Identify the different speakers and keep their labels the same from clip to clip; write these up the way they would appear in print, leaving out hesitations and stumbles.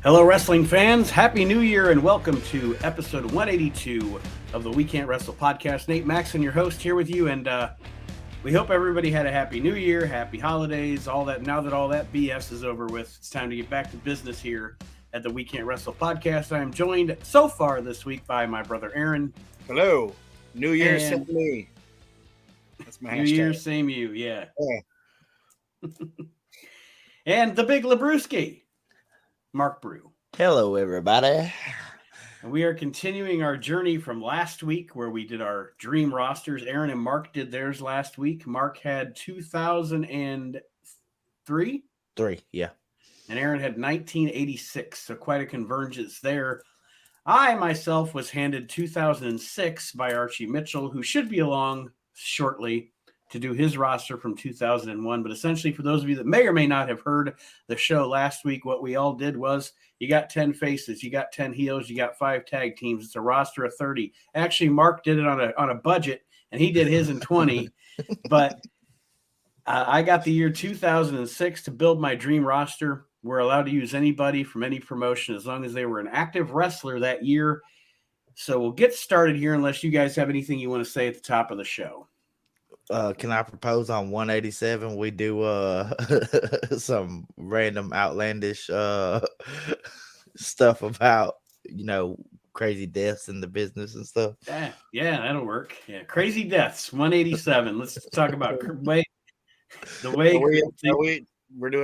Speaker 1: Hello, wrestling fans. Happy New Year and welcome to episode 182 of the We Can't Wrestle podcast. Nate Maxson, your host, here with you, and we hope everybody had a happy New Year, happy holidays, all that. Now that all that BS is over with, it's time to get back to business here at the We Can't Wrestle podcast. I am joined so far this week by my brother Aaron.
Speaker 2: Hello. New Year, same me.
Speaker 1: That's my New Year, same you, yeah. And the big Labruski, Mark Brew.
Speaker 3: Hello, everybody.
Speaker 1: And we are continuing our journey from last week where we did our dream rosters. Aaron and Mark did theirs last week. Mark had 2003?
Speaker 3: Yeah.
Speaker 1: And Aaron had 1986, so quite a convergence there. I, myself, was handed 2006 by Archie Mitchell, who should be along shortly to do his roster from 2001. But essentially, for those of you that may or may not have heard the show last week, what we all did was you got 10 faces, you got 10 heels, you got 5 tag teams. It's a roster of 30. Actually, Mark did it on a budget, and he did his in 20. But I got the year 2006 to build my dream roster. We're allowed to use anybody from any promotion as long as they were an active wrestler that year. So we'll get started here unless you guys have anything you want to say at the top of the show.
Speaker 3: Can I propose on 187? We do some random outlandish stuff about, crazy deaths in the business and stuff.
Speaker 1: Yeah, that'll work. Yeah, crazy deaths, 187. Let's talk about the way
Speaker 2: we're doing.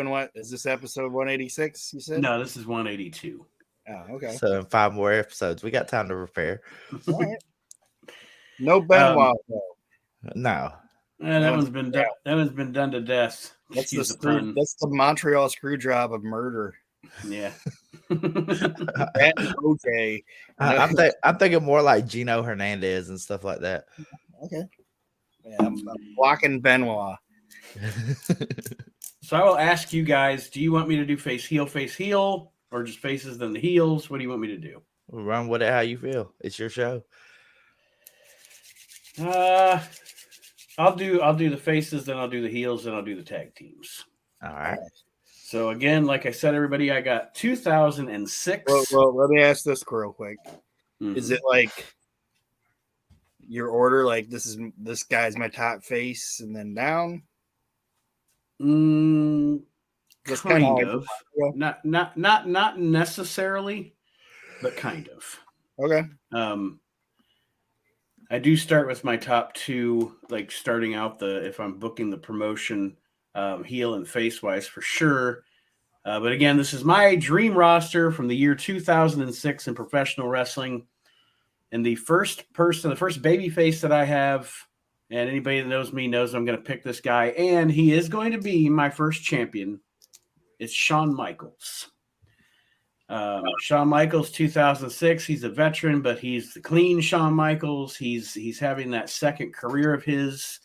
Speaker 2: What is this episode 186? You said?
Speaker 1: No, this is 182.
Speaker 2: Oh, okay.
Speaker 3: So in 5 more episodes, we got time to prepare.
Speaker 2: All right. No Benoit though.
Speaker 3: No.
Speaker 1: That one's been done. That one's been done to death.
Speaker 2: That's the Montreal screw job of murder.
Speaker 1: Yeah.
Speaker 2: Okay.
Speaker 3: I'm thinking more like Gino Hernandez and stuff like that.
Speaker 2: Okay. Yeah, I'm blocking Benoit.
Speaker 1: So I will ask you guys: do you want me to do face heel, or just faces then the heels? What do you want me to do?
Speaker 3: Run with it how you feel. It's your show.
Speaker 1: I'll do the faces, then I'll do the heels, then I'll do the tag teams.
Speaker 3: All right.
Speaker 1: So again, like I said, everybody, I got 2006.
Speaker 2: Well, let me ask this real quick. Mm-hmm. Is it like your order? Like this guy's my top face, and then down?
Speaker 1: Kind of. Not necessarily, but kind of.
Speaker 2: Okay.
Speaker 1: I do start with my top 2, like starting out if I'm booking the promotion, heel and face wise for sure. But again, this is my dream roster from the year 2006 in professional wrestling. And the first baby face that I have, and anybody that knows me knows I'm going to pick this guy, and he is going to be my first champion. It's Shawn Michaels. Shawn Michaels, 2006. He's a veteran, but he's the clean Shawn Michaels. He's having that second career of his,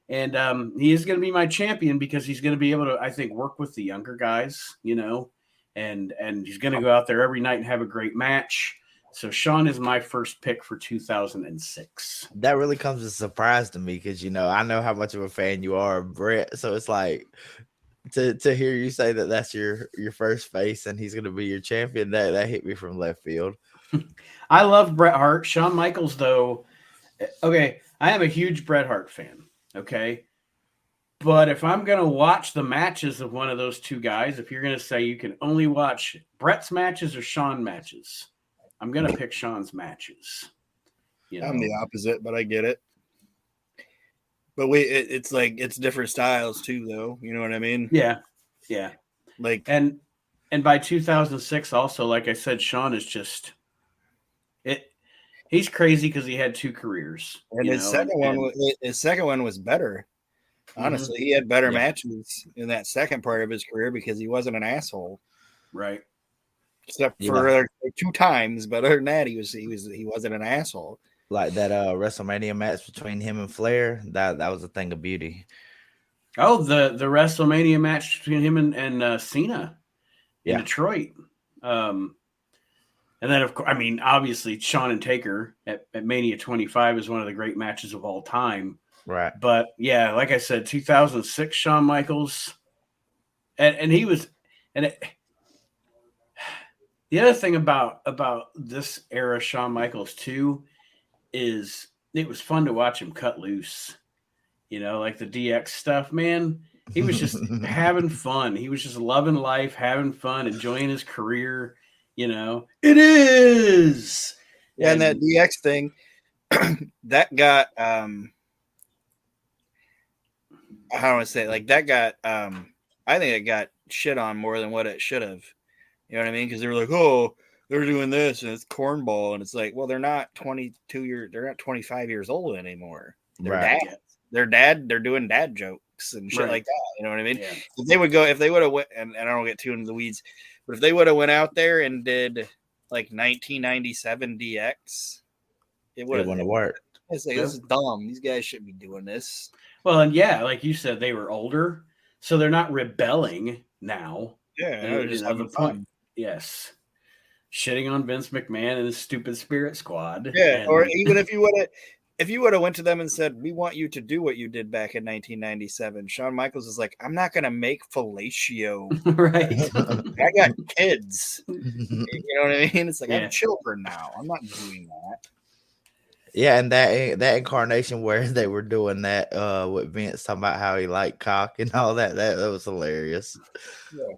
Speaker 1: and he is going to be my champion because he's going to be able to, I think, work with the younger guys, and he's going to go out there every night and have a great match. So Shawn is my first pick for 2006.
Speaker 3: That really comes as a surprise to me because I know how much of a fan you are of Brett, so it's like. To hear you say that that's your first face and he's going to be your champion, that hit me from left field.
Speaker 1: I love Bret Hart. Shawn Michaels, though, okay, I am a huge Bret Hart fan, okay? But if I'm going to watch the matches of one of those two guys, if you're going to say you can only watch Bret's matches or Shawn matches, I'm going to pick Shawn's matches.
Speaker 2: I'm the opposite, but I get it. But it's like it's different styles too, though. You know what I mean?
Speaker 1: Yeah.
Speaker 2: Like
Speaker 1: and by 2006, also, like I said, Shawn is just it. He's crazy because he had 2 careers.
Speaker 2: And his second one was better. Honestly, he had better matches in that second part of his career because he wasn't an asshole,
Speaker 1: right?
Speaker 2: Except for 2 times, but other than that, he wasn't an asshole.
Speaker 3: Like that WrestleMania match between him and Flair, that was a thing of beauty.
Speaker 1: Oh, the WrestleMania match between him and Cena in Detroit. And then, of course, I mean, obviously, Shawn and Taker at Mania 25 is one of the great matches of all time.
Speaker 3: Right.
Speaker 1: But, yeah, like I said, 2006 Shawn Michaels. And he was – and The other thing about this era Shawn Michaels too is it was fun to watch him cut loose. You know, like the DX stuff, man. He was just having fun. He was just loving life, having fun, enjoying his career. You know, it is.
Speaker 2: Yeah, and that DX thing, that got how do I say it? Like that got I think it got shit on more than what it should have. You know what I mean? Because they were like, oh, they're doing this and it's cornball, and it's like, well, they're not 25 years old anymore. They're
Speaker 3: Right.
Speaker 2: dads. They're doing dad jokes and shit like that. You know what I mean?
Speaker 1: Yeah.
Speaker 2: If they would have went, and I don't get too into the weeds, but if they would have went out there and did like 1997 DX, it wouldn't have worked. I say this is dumb. These guys shouldn't be doing this.
Speaker 1: Well, and yeah, like you said, they were older, so they're not rebelling now.
Speaker 2: Yeah, they're just having fun.
Speaker 1: Yes. Shitting on Vince McMahon and his stupid Spirit Squad.
Speaker 2: Yeah, or even if you would have went to them and said, we want you to do what you did back in 1997, Shawn Michaels is like, I'm not going to make fellatio.
Speaker 1: Right.
Speaker 2: I got kids. You know what I mean? It's like, I have children now. I'm not doing that.
Speaker 3: Yeah, and that incarnation where they were doing that with Vince talking about how he liked cock and all that was hilarious.
Speaker 2: Yeah.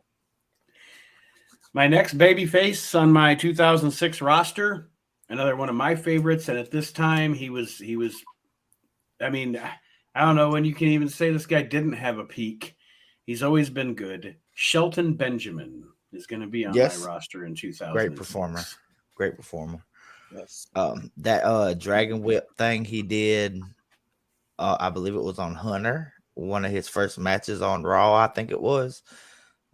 Speaker 1: My next babyface on my 2006 roster, another one of my favorites, and at this time he was. I mean, I don't know when you can even say this guy didn't have a peak. He's always been good. Shelton Benjamin is going to be on my roster in 2000.
Speaker 3: Great performer.
Speaker 2: Yes.
Speaker 3: That Dragon Whip thing he did, I believe it was on Hunter, one of his first matches on Raw, I think it was.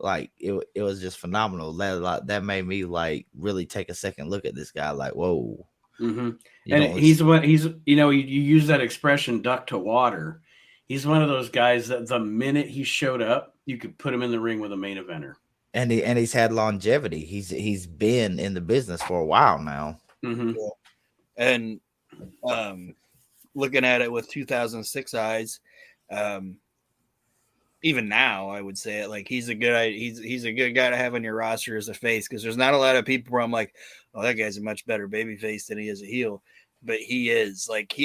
Speaker 3: Like it was just phenomenal. That made me like really take a second look at this guy. Like, whoa.
Speaker 1: Mm-hmm. And he's you use that expression duck to water. He's one of those guys that the minute he showed up, you could put him in the ring with a main eventer.
Speaker 3: And he's had longevity. He's been in the business for a while now.
Speaker 1: Mm-hmm.
Speaker 2: Yeah. And looking at it with 2006 eyes, even now, I would say it like he's a good guy to have on your roster as a face, because there's not a lot of people where I'm like, oh, that guy's a much better baby face than he is a heel, but he is like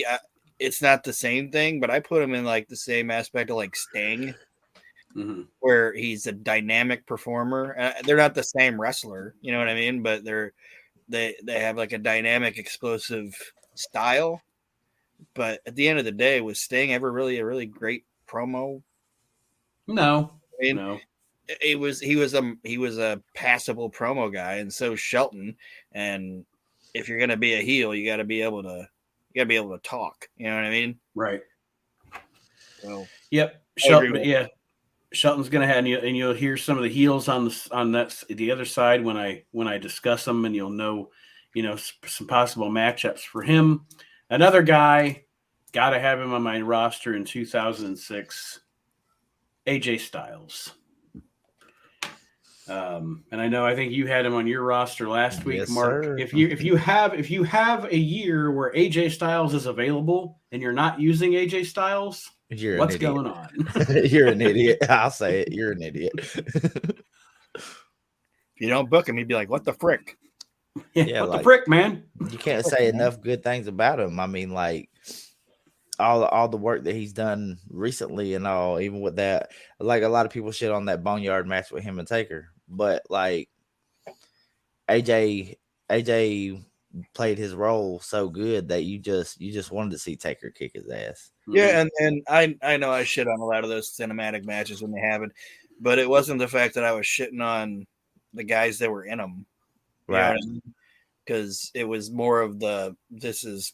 Speaker 2: it's not the same thing, but I put him in like the same aspect of like Sting, where he's a dynamic performer. They're not the same wrestler, you know what I mean? But they have like a dynamic, explosive style. But at the end of the day, was Sting ever really a really great promo?
Speaker 1: No,
Speaker 2: I mean, no. He was a passable promo guy, and so Shelton. And if you're gonna be a heel, you got to be able to talk. You know what I mean?
Speaker 1: Right.
Speaker 2: So,
Speaker 1: yep. Shelton. Yeah. Shelton's gonna have, and you'll hear some of the heels on the other side when I discuss them, and you'll know some possible matchups for him. Another guy, got to have him on my roster in 2006. AJ Styles. And I think you had him on your roster last week,
Speaker 3: yes,
Speaker 1: Mark.
Speaker 3: Sir.
Speaker 1: If you have a year where AJ Styles is available and you're not using AJ Styles, what's going on?
Speaker 3: You're an idiot. I'll say it. You're an idiot.
Speaker 2: If you don't book him, he'd be like, "What the frick?"
Speaker 1: Yeah, what the frick, man?
Speaker 3: You can't say enough good things about him. I mean, like all the work that he's done recently and all, even with that, like a lot of people shit on that Boneyard match with him and Taker, but like AJ played his role so good that you just wanted to see Taker kick his ass.
Speaker 2: Yeah, and I know I shit on a lot of those cinematic matches when they happen, but it wasn't the fact that I was shitting on the guys that were in them, right? Because it was more of this is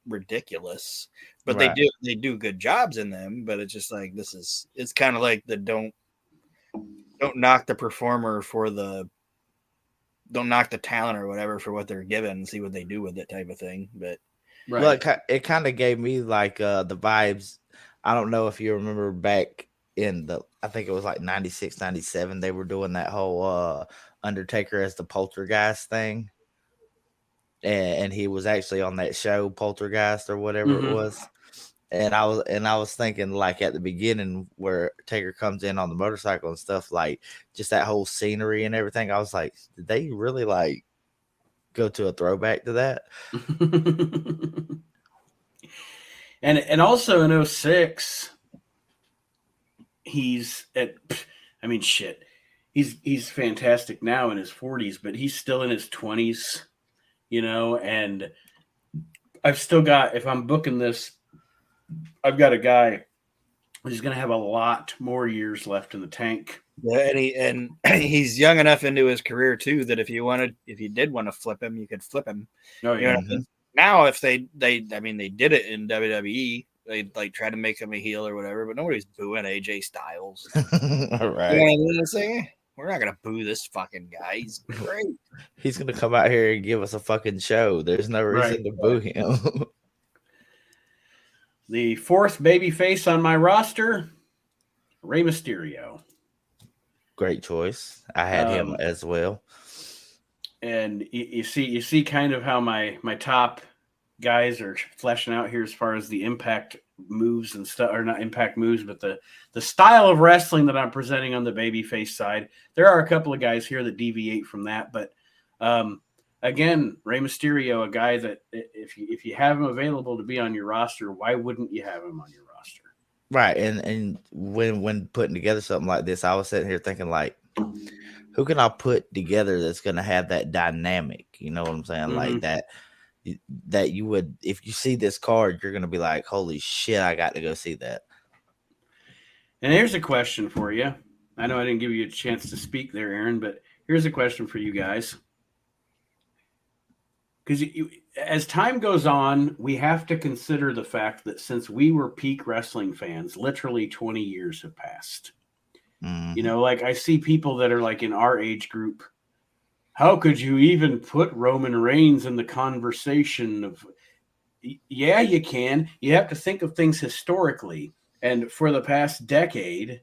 Speaker 2: ridiculous, but right. they do good jobs in them, but it's just like it's kind of like the don't knock the performer don't knock the talent or whatever for what they're given and see what they do with it type of thing. But
Speaker 3: right. Well, it kind of gave me like the vibes. I don't know if you remember back in I think it was like 96, 97, they were doing that whole Undertaker as the poltergeist thing. And he was actually on that show Poltergeist or whatever it was. And I was thinking like at the beginning where Taker comes in on the motorcycle and stuff, like just that whole scenery and everything. I was like, did they really like go to a throwback to that.
Speaker 1: and also in 06, he's at, I mean, shit. He's fantastic now in his 40s, but he's still in his 20s, and I've still got, if I'm booking this, I've got a guy who's going to have a lot more years left in the tank.
Speaker 2: Yeah, and he's young enough into his career too that if you did want to flip him, you could flip him.
Speaker 1: Oh, yeah.
Speaker 2: You know what I mean? Now, if they did it in WWE, they like try to make him a heel or whatever, but nobody's booing AJ Styles.
Speaker 3: All right.
Speaker 2: You know what I'm saying? We're not gonna boo this fucking guy. He's great.
Speaker 3: He's gonna come out here and give us a fucking show. There's no reason to boo him.
Speaker 1: The fourth baby face on my roster, Rey Mysterio.
Speaker 3: Great choice. I had him as well.
Speaker 1: And you see kind of how my top guys are fleshing out here as far as the impact moves and stuff, or not impact moves, but the style of wrestling that I'm presenting on the babyface side. There are a couple of guys here that deviate from that, but again, Rey Mysterio, a guy that if you have him available to be on your roster, why wouldn't you have him on your roster?
Speaker 3: Right, and when putting together something like this, I was sitting here thinking like, who can I put together that's going to have that dynamic? You know what I'm saying?
Speaker 1: Mm-hmm.
Speaker 3: Like that you would, if you see this card, you're going to be like, holy shit, I got to go see that.
Speaker 1: And here's a question for you. I know I didn't give you a chance to speak there, Aaron, but here's a question for you guys. Because as time goes on, we have to consider the fact that since we were peak wrestling fans, literally 20 years have passed.
Speaker 3: Mm-hmm.
Speaker 1: Like I see people that are like in our age group. How could you even put Roman Reigns in the conversation of? Yeah, you can. You have to think of things historically, and for the past decade,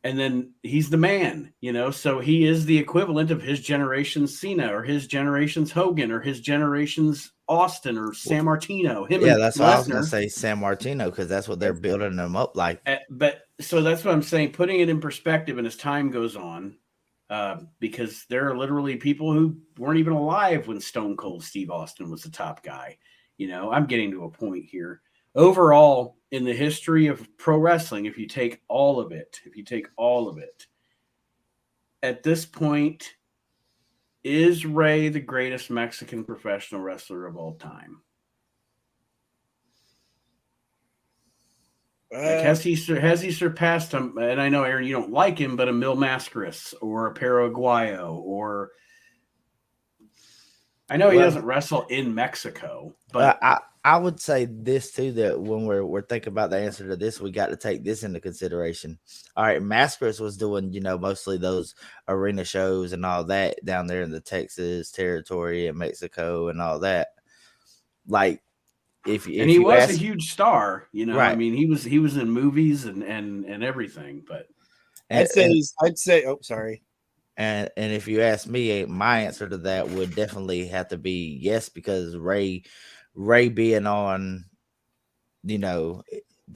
Speaker 1: and then he's the man, so he is the equivalent of his generation's Cena or his generation's Hogan or his generation's Austin or San Martino.
Speaker 3: That's what I was going to say, San Martino, because that's what they're building them up like.
Speaker 1: But so that's what I'm saying, putting it in perspective, and as time goes on, because there are literally people who weren't even alive when Stone Cold Steve Austin was the top guy. I'm getting to a point here. Overall, in the history of pro wrestling, if you take all of it, at this point, is Rey the greatest Mexican professional wrestler of all time? Like has he surpassed him? And I know, Aaron, you don't like him, but a Mil Mascaras or a Perro Aguayo, or I know he doesn't wrestle in Mexico, but
Speaker 3: I would say this too, that when we're thinking about the answer to this, we got to take this into consideration. All right, Mascaras was doing, mostly those arena shows and all that down there in the Texas territory and Mexico and all that. Like, if he was
Speaker 1: a huge star,
Speaker 3: right.
Speaker 1: I mean, he was in movies and everything, but
Speaker 2: I'd say oh, sorry.
Speaker 3: And if you ask me, my answer to that would definitely have to be yes, because Rey being on, the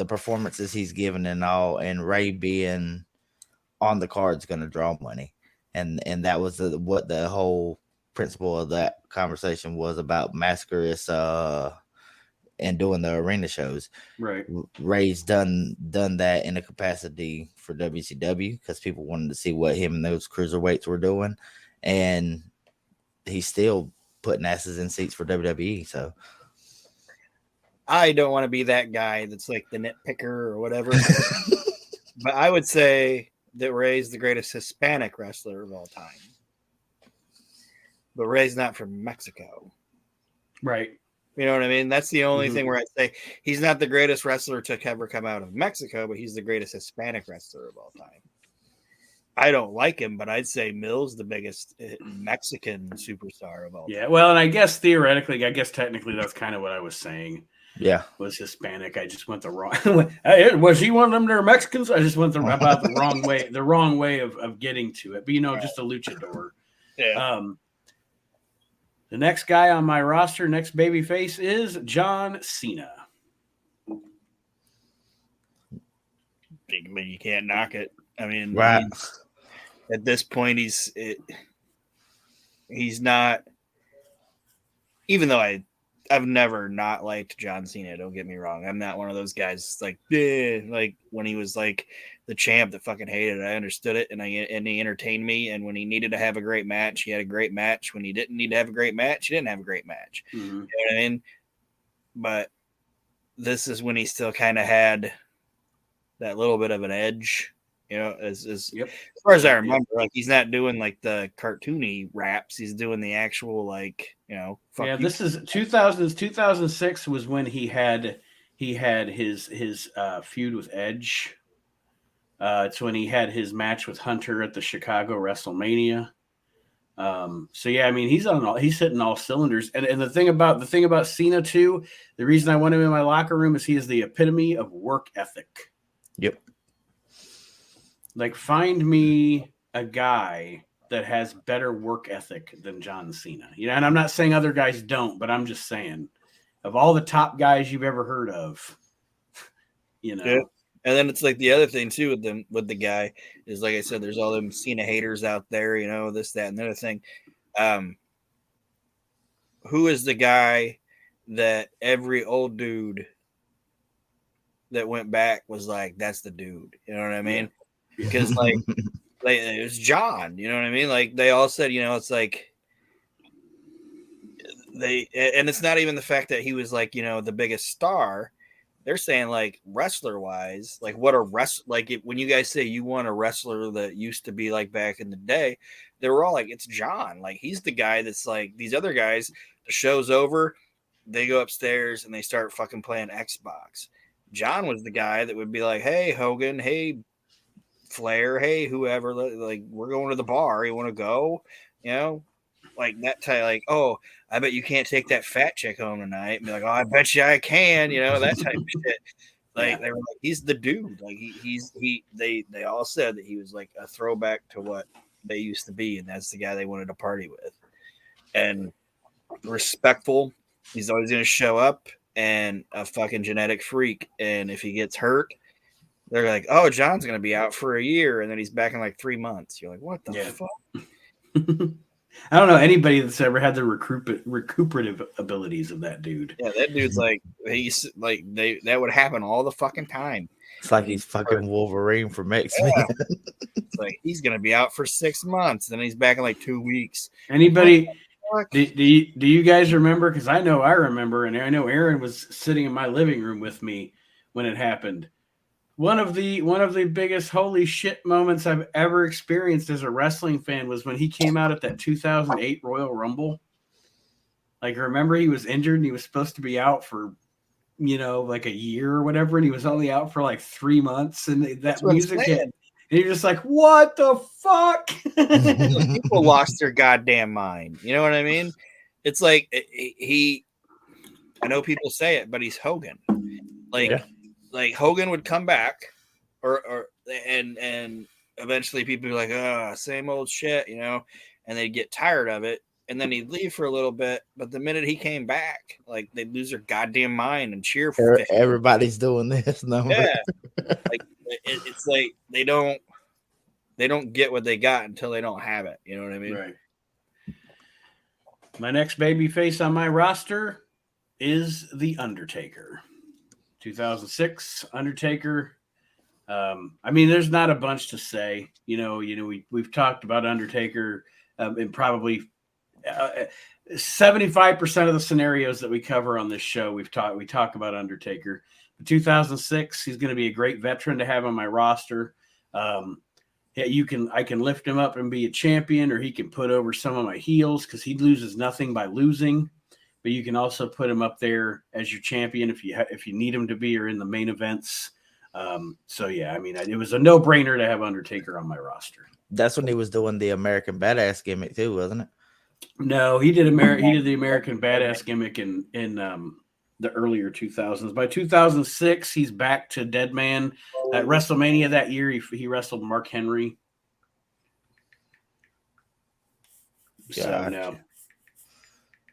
Speaker 3: performances he's given and all, and Rey being on the card is going to draw money, and that was what the whole principle of that conversation was about. Mascaras and doing the arena shows.
Speaker 1: Right.
Speaker 3: Rey's done that in a capacity for WCW because people wanted to see what him and those cruiserweights were doing, and he's still putting asses in seats for WWE. So
Speaker 2: I don't want to be that guy that's like the nitpicker or whatever, but I would say that Rey's the greatest Hispanic wrestler of all time. But Rey's not from Mexico.
Speaker 1: Right.
Speaker 2: You know what I mean? That's the only thing where I say he's not the greatest wrestler to ever come out of Mexico, but he's the greatest Hispanic wrestler of all time. I don't like him, but I'd say Mill's the biggest Mexican superstar of all time.
Speaker 1: Yeah, well, and I guess technically that's kind of what I was saying.
Speaker 3: Yeah.
Speaker 1: Was Hispanic. I just went the wrong was he one of them that are Mexicans? I just went about the wrong way of getting to it. But just a luchador.
Speaker 2: Yeah.
Speaker 1: The next guy on my roster, next babyface, is John Cena.
Speaker 2: You can't knock it. I mean,
Speaker 3: right.
Speaker 2: At this point, he's not even though I've never not liked John Cena. Don't get me wrong. I'm not one of those guys like when he was like the champ that fucking hated it. I understood it, and he entertained me. And when he needed to have a great match, he had a great match. When he didn't need to have a great match, he didn't have a great match.
Speaker 1: Mm-hmm.
Speaker 2: You know what I mean? But this is when he still kind of had that little bit of an edge. You know, as far as I remember, like he's not doing like the cartoony raps. He's doing the actual like, you know.
Speaker 1: This is 2006 was when he had his feud with Edge. It's when he had his match with Hunter at the Chicago WrestleMania. So yeah, I mean he's hitting all cylinders. And the thing about Cena too, the reason I want him in my locker room is he is the epitome of work ethic.
Speaker 3: Yep.
Speaker 1: Like, find me a guy that has better work ethic than John Cena. You know, and I'm not saying other guys don't, but I'm just saying, of all the top guys you've ever heard of, you know.
Speaker 2: Yeah. And then it's like the other thing too with the guy is, like I said, there's all them Cena haters out there, you know, this, that, and the other thing. Who is the guy that every old dude that went back was like, that's the dude? You know what I mean? Because like it was John, you know what I mean? Like they all said, you know, it's like and it's not even the fact that he was like, you know, the biggest star. They're saying like wrestler wise, like what a when you guys say you want a wrestler that used to be like back in the day, they were all like, it's John. Like he's the guy that's like these other guys, the show's over, they go upstairs and they start fucking playing Xbox. John was the guy that would be like, hey, Hogan, hey, Flair, hey, whoever, like we're going to the bar. You want to go? You know, like that type. Like, oh, I bet you can't take that fat chick home tonight. And be like, oh, I bet you I can. You know, that type of shit. Like they were like, he's the dude. Like they all said that he was like a throwback to what they used to be, and that's the guy they wanted to party with. And respectful, he's always going to show up, and a fucking genetic freak. And if he gets hurt, they're like, oh, John's going to be out for a year, and then he's back in like 3 months. You're like, what the fuck?
Speaker 1: I don't know anybody that's ever had the recuperative abilities of that dude.
Speaker 2: Yeah, that dude's like, he's like, that would happen all the fucking time.
Speaker 3: It's like he's fucking Wolverine for Maxson.
Speaker 2: Yeah. It's like he's going to be out for 6 months, then he's back in like 2 weeks.
Speaker 1: Anybody... Do you guys remember? Because I know I remember, and I know Aaron was sitting in my living room with me when it happened. One of the biggest holy shit moments I've ever experienced as a wrestling fan was when he came out at that 2008 Royal Rumble. Like, remember he was injured and he was supposed to be out for, you know, like a year or whatever, and he was only out for like 3 months, and that music hit. And you're just like, what the fuck?
Speaker 2: People lost their goddamn mind. You know what I mean? It's like I know people say it, but he's Hogan. Like Hogan would come back and eventually people would be like, same old shit, you know, and they'd get tired of it. And then he'd leave for a little bit, but the minute he came back, like they'd lose their goddamn mind and cheer for him.
Speaker 3: Everybody's doing this number.
Speaker 2: Yeah. Like it's like they don't get what they got until they don't have it. You know what I mean?
Speaker 1: Right. My next baby face on my roster is The Undertaker. 2006 Undertaker. I mean, there's not a bunch to say. You know, we've talked about Undertaker in probably 75% of the scenarios that we cover on this show. We talk about Undertaker. 2006, he's going to be a great veteran to have on my roster. I can lift him up and be a champion, or he can put over some of my heels because he loses nothing by losing. But you can also put him up there as your champion if you need him to be, or in the main events. So yeah, I mean, it was a no-brainer to have Undertaker on my roster.
Speaker 3: That's when he was doing the American Badass gimmick too, wasn't it?
Speaker 1: No, he did the American Badass gimmick in the earlier 2000s. By 2006, he's back to Deadman. At WrestleMania that year, he wrestled Mark Henry. So no.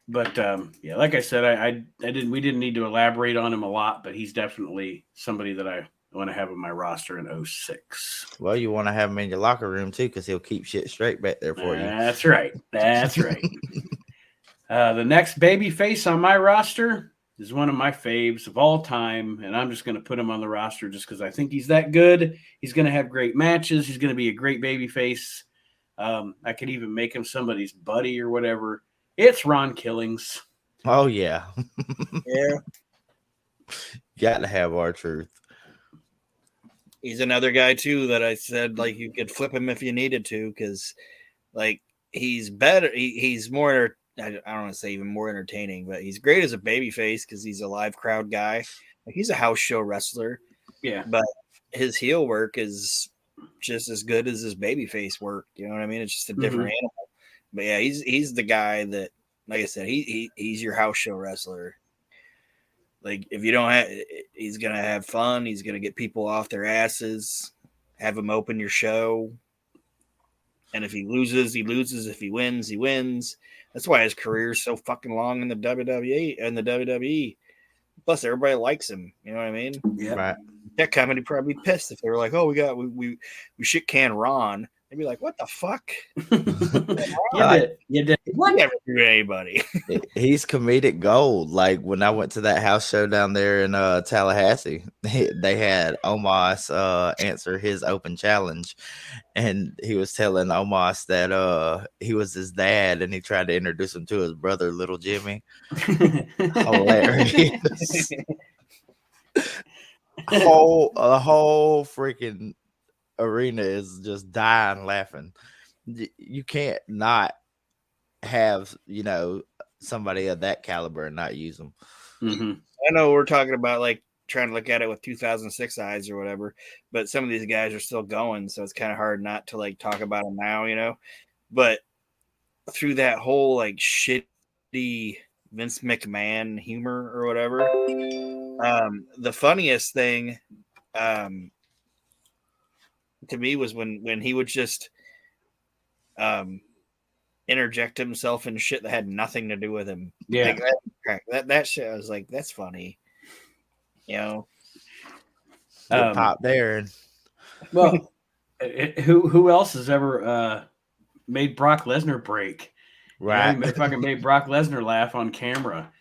Speaker 1: But yeah, like I said, we didn't need to elaborate on him a lot, but he's definitely somebody that I want to have on my roster in 2006.
Speaker 3: Well, you want to have him in your locker room too, because he'll keep shit straight back there for you.
Speaker 1: That's right. That's right. The next baby face on my roster is one of my faves of all time, and I'm just going to put him on the roster just because I think he's that good. He's going to have great matches. He's going to be a great baby face. I could even make him somebody's buddy or whatever. It's Ron Killings.
Speaker 3: Oh, yeah.
Speaker 2: Yeah.
Speaker 3: Got to have R-Truth.
Speaker 2: He's another guy, too, that I said, like, you could flip him if you needed to because, like, he's better. He's more, I don't want to say even more entertaining, but he's great as a babyface because he's a live crowd guy. Like, he's a house show wrestler.
Speaker 1: Yeah.
Speaker 2: But his heel work is just as good as his babyface work. You know what I mean? It's just a different animal. But yeah, he's the guy that, like I said, he's your house show wrestler. Like if you don't have, he's gonna have fun. He's gonna get people off their asses. Have him open your show. And if he loses, he loses. If he wins, he wins. That's why his career is so fucking long in the WWE and the WWE. Plus, everybody likes him. You know what I mean?
Speaker 1: Yeah.
Speaker 3: Right.
Speaker 2: That company probably be pissed if they were like, "Oh, we shit can Ron." They'd be like, "What the fuck?
Speaker 1: You did.
Speaker 2: What never do to anybody?"
Speaker 3: He's comedic gold. Like when I went to that house show down there in Tallahassee, they had Omos answer his open challenge, and he was telling Omos that he was his dad, and he tried to introduce him to his brother, Little Jimmy. Hilarious. The whole freaking arena is just dying laughing. You can't not have somebody of that caliber and not use them.
Speaker 1: Mm-hmm.
Speaker 2: I know we're talking about like trying to look at it with 2006 eyes or whatever, but some of these guys are still going, so it's kind of hard not to like talk about them now, But through that whole like shitty Vince McMahon humor or whatever, the funniest thing to me was when he would just interject himself in shit that had nothing to do with him.
Speaker 1: Yeah.
Speaker 2: Like, that shit, I was like, that's funny.
Speaker 3: Pop there.
Speaker 1: Well, who else has ever made Brock Lesnar break?
Speaker 3: Right.
Speaker 1: Fucking made Brock Lesnar laugh on camera.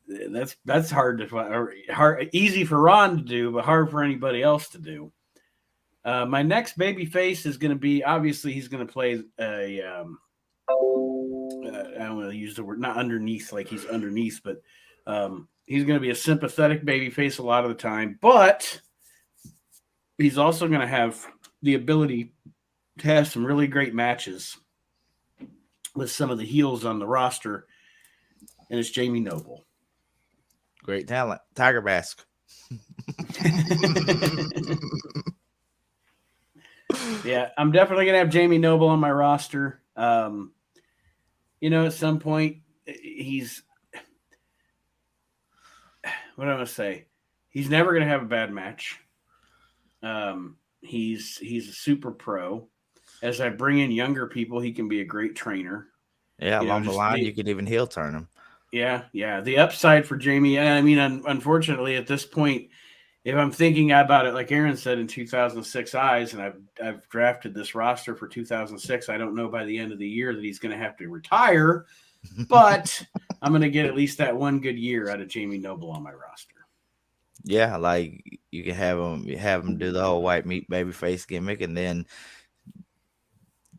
Speaker 1: That's hard to easy for Ron to do, but hard for anybody else to do. My next baby face is going to be, obviously he's going to play I don't want to use the word, not underneath, like he's underneath, but he's going to be a sympathetic baby face a lot of the time, but he's also going to have the ability to have some really great matches with some of the heels on the roster, and it's Jamie Noble.
Speaker 3: Great talent. Tiger Mask.
Speaker 1: Yeah, I'm definitely going to have Jamie Noble on my roster. At some point, he's what am I going to say? He's never going to have a bad match. He's a super pro. As I bring in younger people, he can be a great trainer.
Speaker 3: Yeah, along the line, you could even heel turn him.
Speaker 1: Yeah. The upside for Jamie, I mean, unfortunately, at this point, if I'm thinking about it, like Aaron said in 2006 eyes, and I've drafted this roster for 2006, I don't know by the end of the year that he's going to have to retire, but I'm going to get at least that one good year out of Jamie Noble on my roster.
Speaker 3: Yeah, like you can have him do the whole white meat babyface gimmick, and then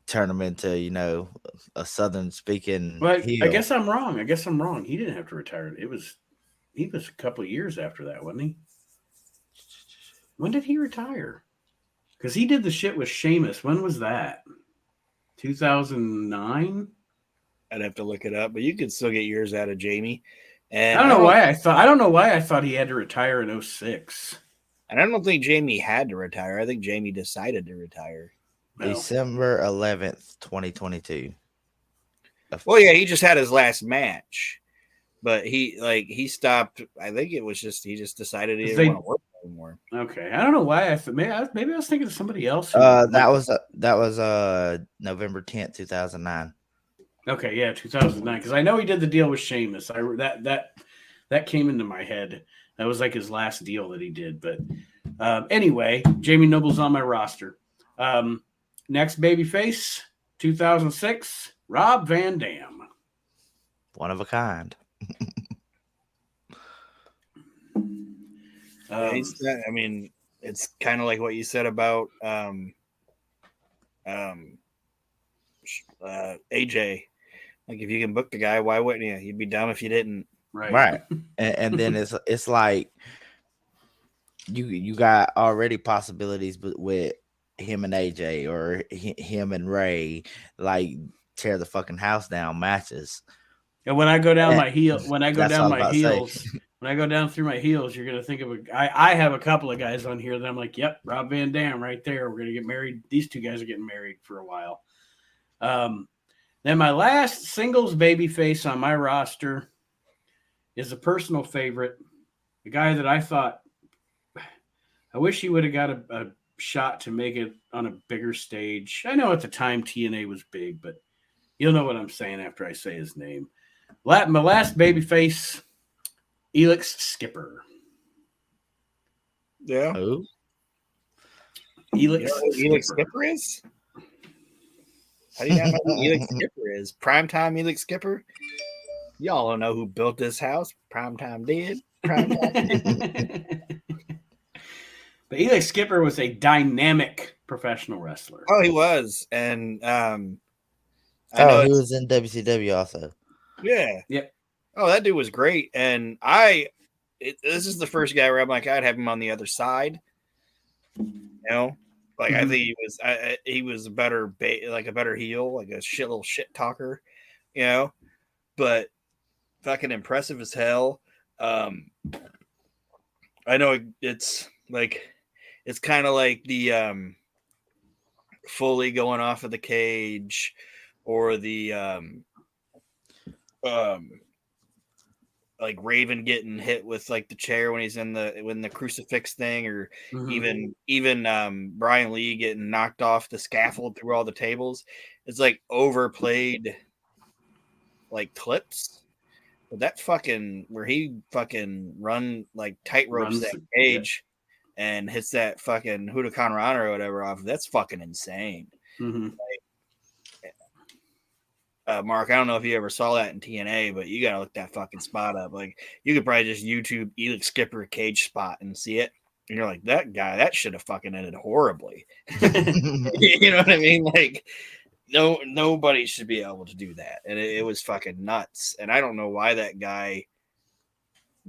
Speaker 3: turn him into a southern speaking.
Speaker 1: But
Speaker 3: heel.
Speaker 1: I guess I'm wrong. He didn't have to retire. He was a couple of years after that, wasn't he? When did he retire? Because he did the shit with Sheamus. When was that? 2009?
Speaker 2: I'd have to look it up, but you could still get years out of Jamie. And
Speaker 1: I don't know why I thought he had to retire in 06.
Speaker 2: And I don't think Jamie had to retire. I think Jamie decided to retire.
Speaker 1: No.
Speaker 3: December 11th, 2022.
Speaker 2: Well, yeah, he just had his last match, but he stopped. I think it was just he just decided he didn't want to work anymore.
Speaker 1: Okay, I don't know why. Maybe I was thinking of somebody else.
Speaker 3: That was November 10th, 2009.
Speaker 1: Okay, yeah, 2009. Because I know he did the deal with Sheamus. That came into my head. That was like his last deal that he did. But anyway, Jamie Noble's on my roster. Next babyface, 2006, Rob Van Dam.
Speaker 3: one of a kind.
Speaker 2: Yeah, I mean, it's kind of like what you said about AJ. Like, if you can book the guy, why wouldn't you? You'd be dumb if you didn't.
Speaker 3: Right. And then it's like you got already possibilities, but with him and AJ or him and Ray, like tear the fucking house down matches.
Speaker 1: And when I go down my heel,
Speaker 3: When I go down
Speaker 1: through my heels, you're gonna think of I have a couple of guys on here that I'm like, yep, Rob Van Dam right there. We're gonna get married. These two guys are getting married for a while. Then my last singles babyface on my roster is a personal favorite, a guy that I thought I wish he would have got a shot to make it on a bigger stage. I know at the time TNA was big, but you'll know what I'm saying after I say his name. My last babyface, Elix Skipper.
Speaker 2: Yeah.
Speaker 3: Who?
Speaker 2: Elix Skipper is? How do you not know who Elix Skipper is? Primetime Elix Skipper? Y'all don't know who built this house. Primetime did.
Speaker 1: But Elix Skipper was a dynamic professional wrestler.
Speaker 2: Oh, he was. And
Speaker 3: he was in WCW also.
Speaker 2: Yeah.
Speaker 1: Yep.
Speaker 2: Oh, that dude was great. And this is the first guy where I'm like, I'd have him on the other side. You know? Like, I think he was a better a better heel, like a little shit talker, you know? But fucking impressive as hell. I know it's like, it's kind of like the Foley going off of the cage, or the like Raven getting hit with like the chair when he's in the crucifix thing, or even Brian Lee getting knocked off the scaffold through all the tables. It's like overplayed like clips. But that fucking where he fucking run like tightropes that cage and hits that fucking Huracan Rana or whatever off, that's fucking insane.
Speaker 1: Mm-hmm.
Speaker 2: Like, Mark, I don't know if you ever saw that in TNA, but you gotta look that fucking spot up. Like, you could probably just YouTube Elix Skipper cage spot and see it. And you're like, that guy, that should have fucking ended horribly. You know what I mean? Like, nobody should be able to do that. And it was fucking nuts. And I don't know why that guy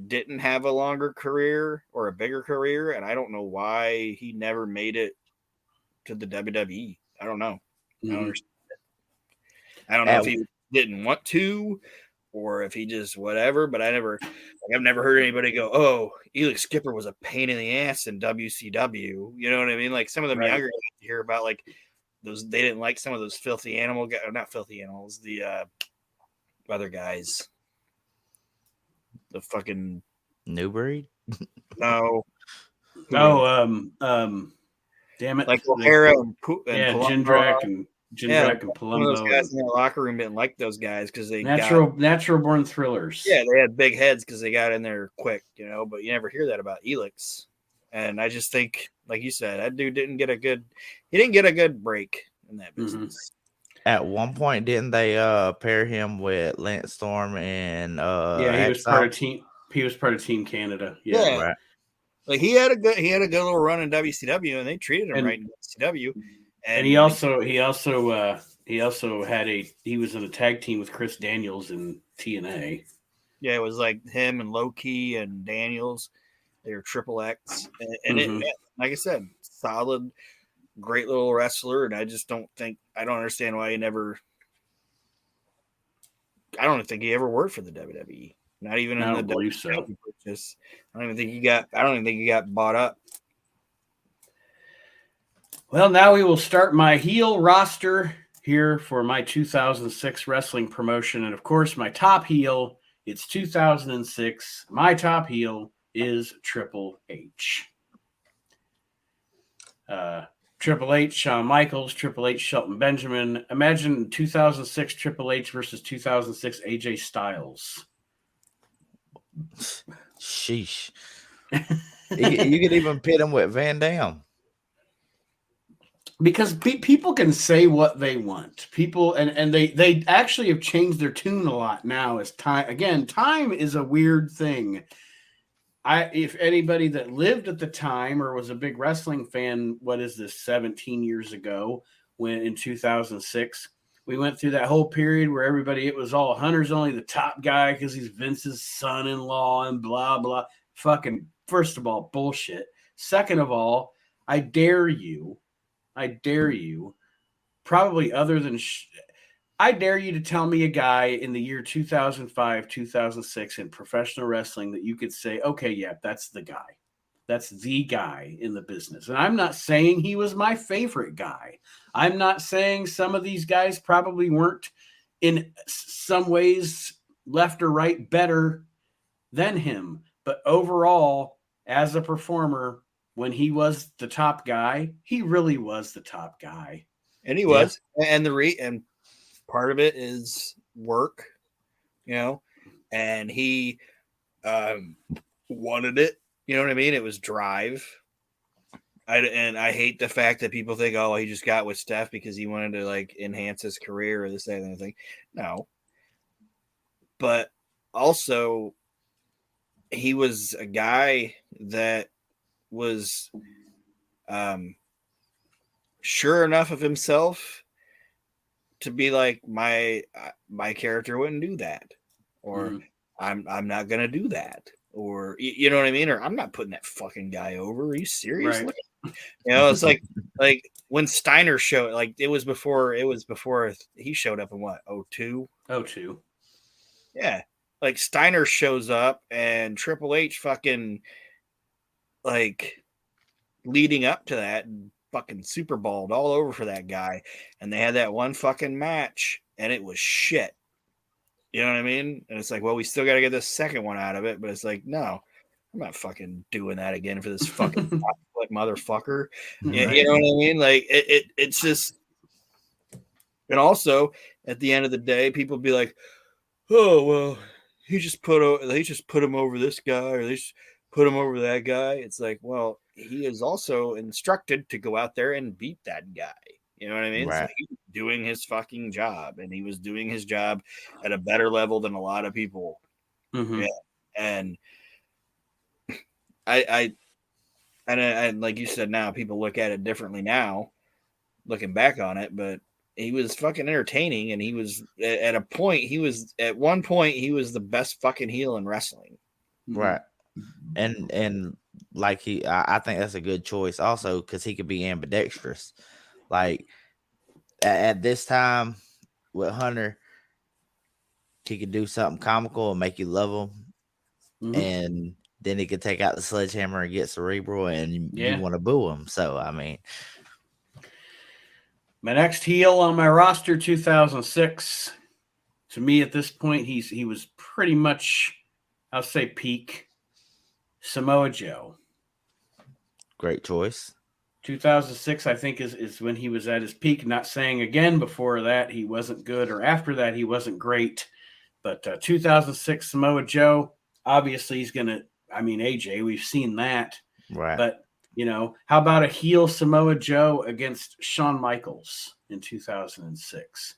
Speaker 2: didn't have a longer career or a bigger career. And I don't know why he never made it to the WWE. I don't know. I don't understand. I don't know if he didn't want to, or if he just whatever, but I've never heard anybody go, oh, Elix Skipper was a pain in the ass in WCW. You know what I mean? Like, some of them younger guys hear about, like, those, they didn't like some of those filthy animal guys, not filthy animals, the other guys. The fucking
Speaker 3: New Breed?
Speaker 2: No.
Speaker 1: Damn it.
Speaker 2: Like O'Hara and
Speaker 1: Jindrak and Palumbo.
Speaker 2: Those guys in the locker room didn't like those guys because they
Speaker 1: natural born thrillers.
Speaker 2: Yeah, they had big heads because they got in there quick, you know. But you never hear that about Elix. And I just think, like you said, that dude didn't get a good break in that business.
Speaker 3: At one point, didn't they pair him with Lance Storm and
Speaker 1: he was part of Team Canada. Yeah.
Speaker 3: Right.
Speaker 2: Like, he had a good little run in WCW, and they treated him right in WCW.
Speaker 1: And he was in a tag team with Chris Daniels in TNA.
Speaker 2: Yeah, it was like him and Low-Key and Daniels. They were Triple X. And it, like I said, solid, great little wrestler. And I don't understand why I don't think he ever worked for the WWE. Not even in the WWE purchase. I don't even think he got bought up.
Speaker 1: Well, now we will start my heel roster here for my 2006 wrestling promotion. And, of course, my top heel, it's 2006. My top heel is Triple H. Triple H, Shawn Michaels, Triple H, Shelton Benjamin. Imagine 2006 Triple H versus 2006 AJ Styles.
Speaker 3: Sheesh. You could even pit him with Van Dam.
Speaker 1: because people can say what they want. People and they actually have changed their tune a lot now. As time is a weird thing. If anybody that lived at the time or was a big wrestling fan, what is this, 17 years ago, when in 2006, we went through that whole period where it was all Hunter's only the top guy because he's Vince's son-in-law and blah, blah. Fucking, first of all, bullshit. Second of all, I dare you, probably other than I dare you to tell me a guy in the year 2005, 2006 in professional wrestling that you could say, okay, yeah, that's the guy. That's the guy in the business. And I'm not saying he was my favorite guy. I'm not saying some of these guys probably weren't in some ways left or right better than him. But overall, as a performer, when he was the top guy, he really was the top guy.
Speaker 2: And he was. And and part of it is work, and he wanted it. You know what I mean? It was drive. I hate the fact that people think, oh, he just got with Steph because he wanted to like enhance his career or this, that, and anything. No. But also, he was a guy that was sure enough of himself to be like, my character wouldn't do that, or I'm not gonna do that, or you know what I mean, or I'm not putting that fucking guy over. Are you serious?
Speaker 1: Right.
Speaker 2: It's like when Steiner showed, like it was before he showed up in what, 02? Yeah, like Steiner shows up and Triple H fucking like leading up to that and fucking Super Bowled all over for that guy, and they had that one fucking match and it was shit. You know what I mean? And it's like, well, we still got to get this second one out of it, but it's like, no, I'm not fucking doing that again for this fucking motherfucker.
Speaker 1: Right.
Speaker 2: You know what I mean? Like it's just, and also at the end of the day, people be like, oh well, he just put him over this guy, or they just put him over that guy. It's like, well, he is also instructed to go out there and beat that guy. You know what I mean?
Speaker 3: Right.
Speaker 2: So he was doing his fucking job, and he was doing his job at a better level than a lot of people.
Speaker 1: Mm-hmm.
Speaker 2: Yeah. And I like you said, now people look at it differently now, looking back on it, but he was fucking entertaining, and he was at one point he was the best fucking heel in wrestling.
Speaker 3: Right. And like I think that's a good choice also, because he could be ambidextrous. Like at this time with Hunter, he could do something comical and make you love him, and then he could take out the sledgehammer and get cerebral, and you want to boo him. So I mean,
Speaker 1: my next heel on my roster, 2006. To me, at this point, he was pretty much, I'll say, peak Samoa Joe.
Speaker 3: Great choice.
Speaker 1: 2006, I think, is when he was at his peak. Not saying again before that he wasn't good, or after that he wasn't great. But 2006 Samoa Joe, obviously he's going to, AJ, we've seen that.
Speaker 3: Right.
Speaker 1: But, how about a heel Samoa Joe against Shawn Michaels in 2006,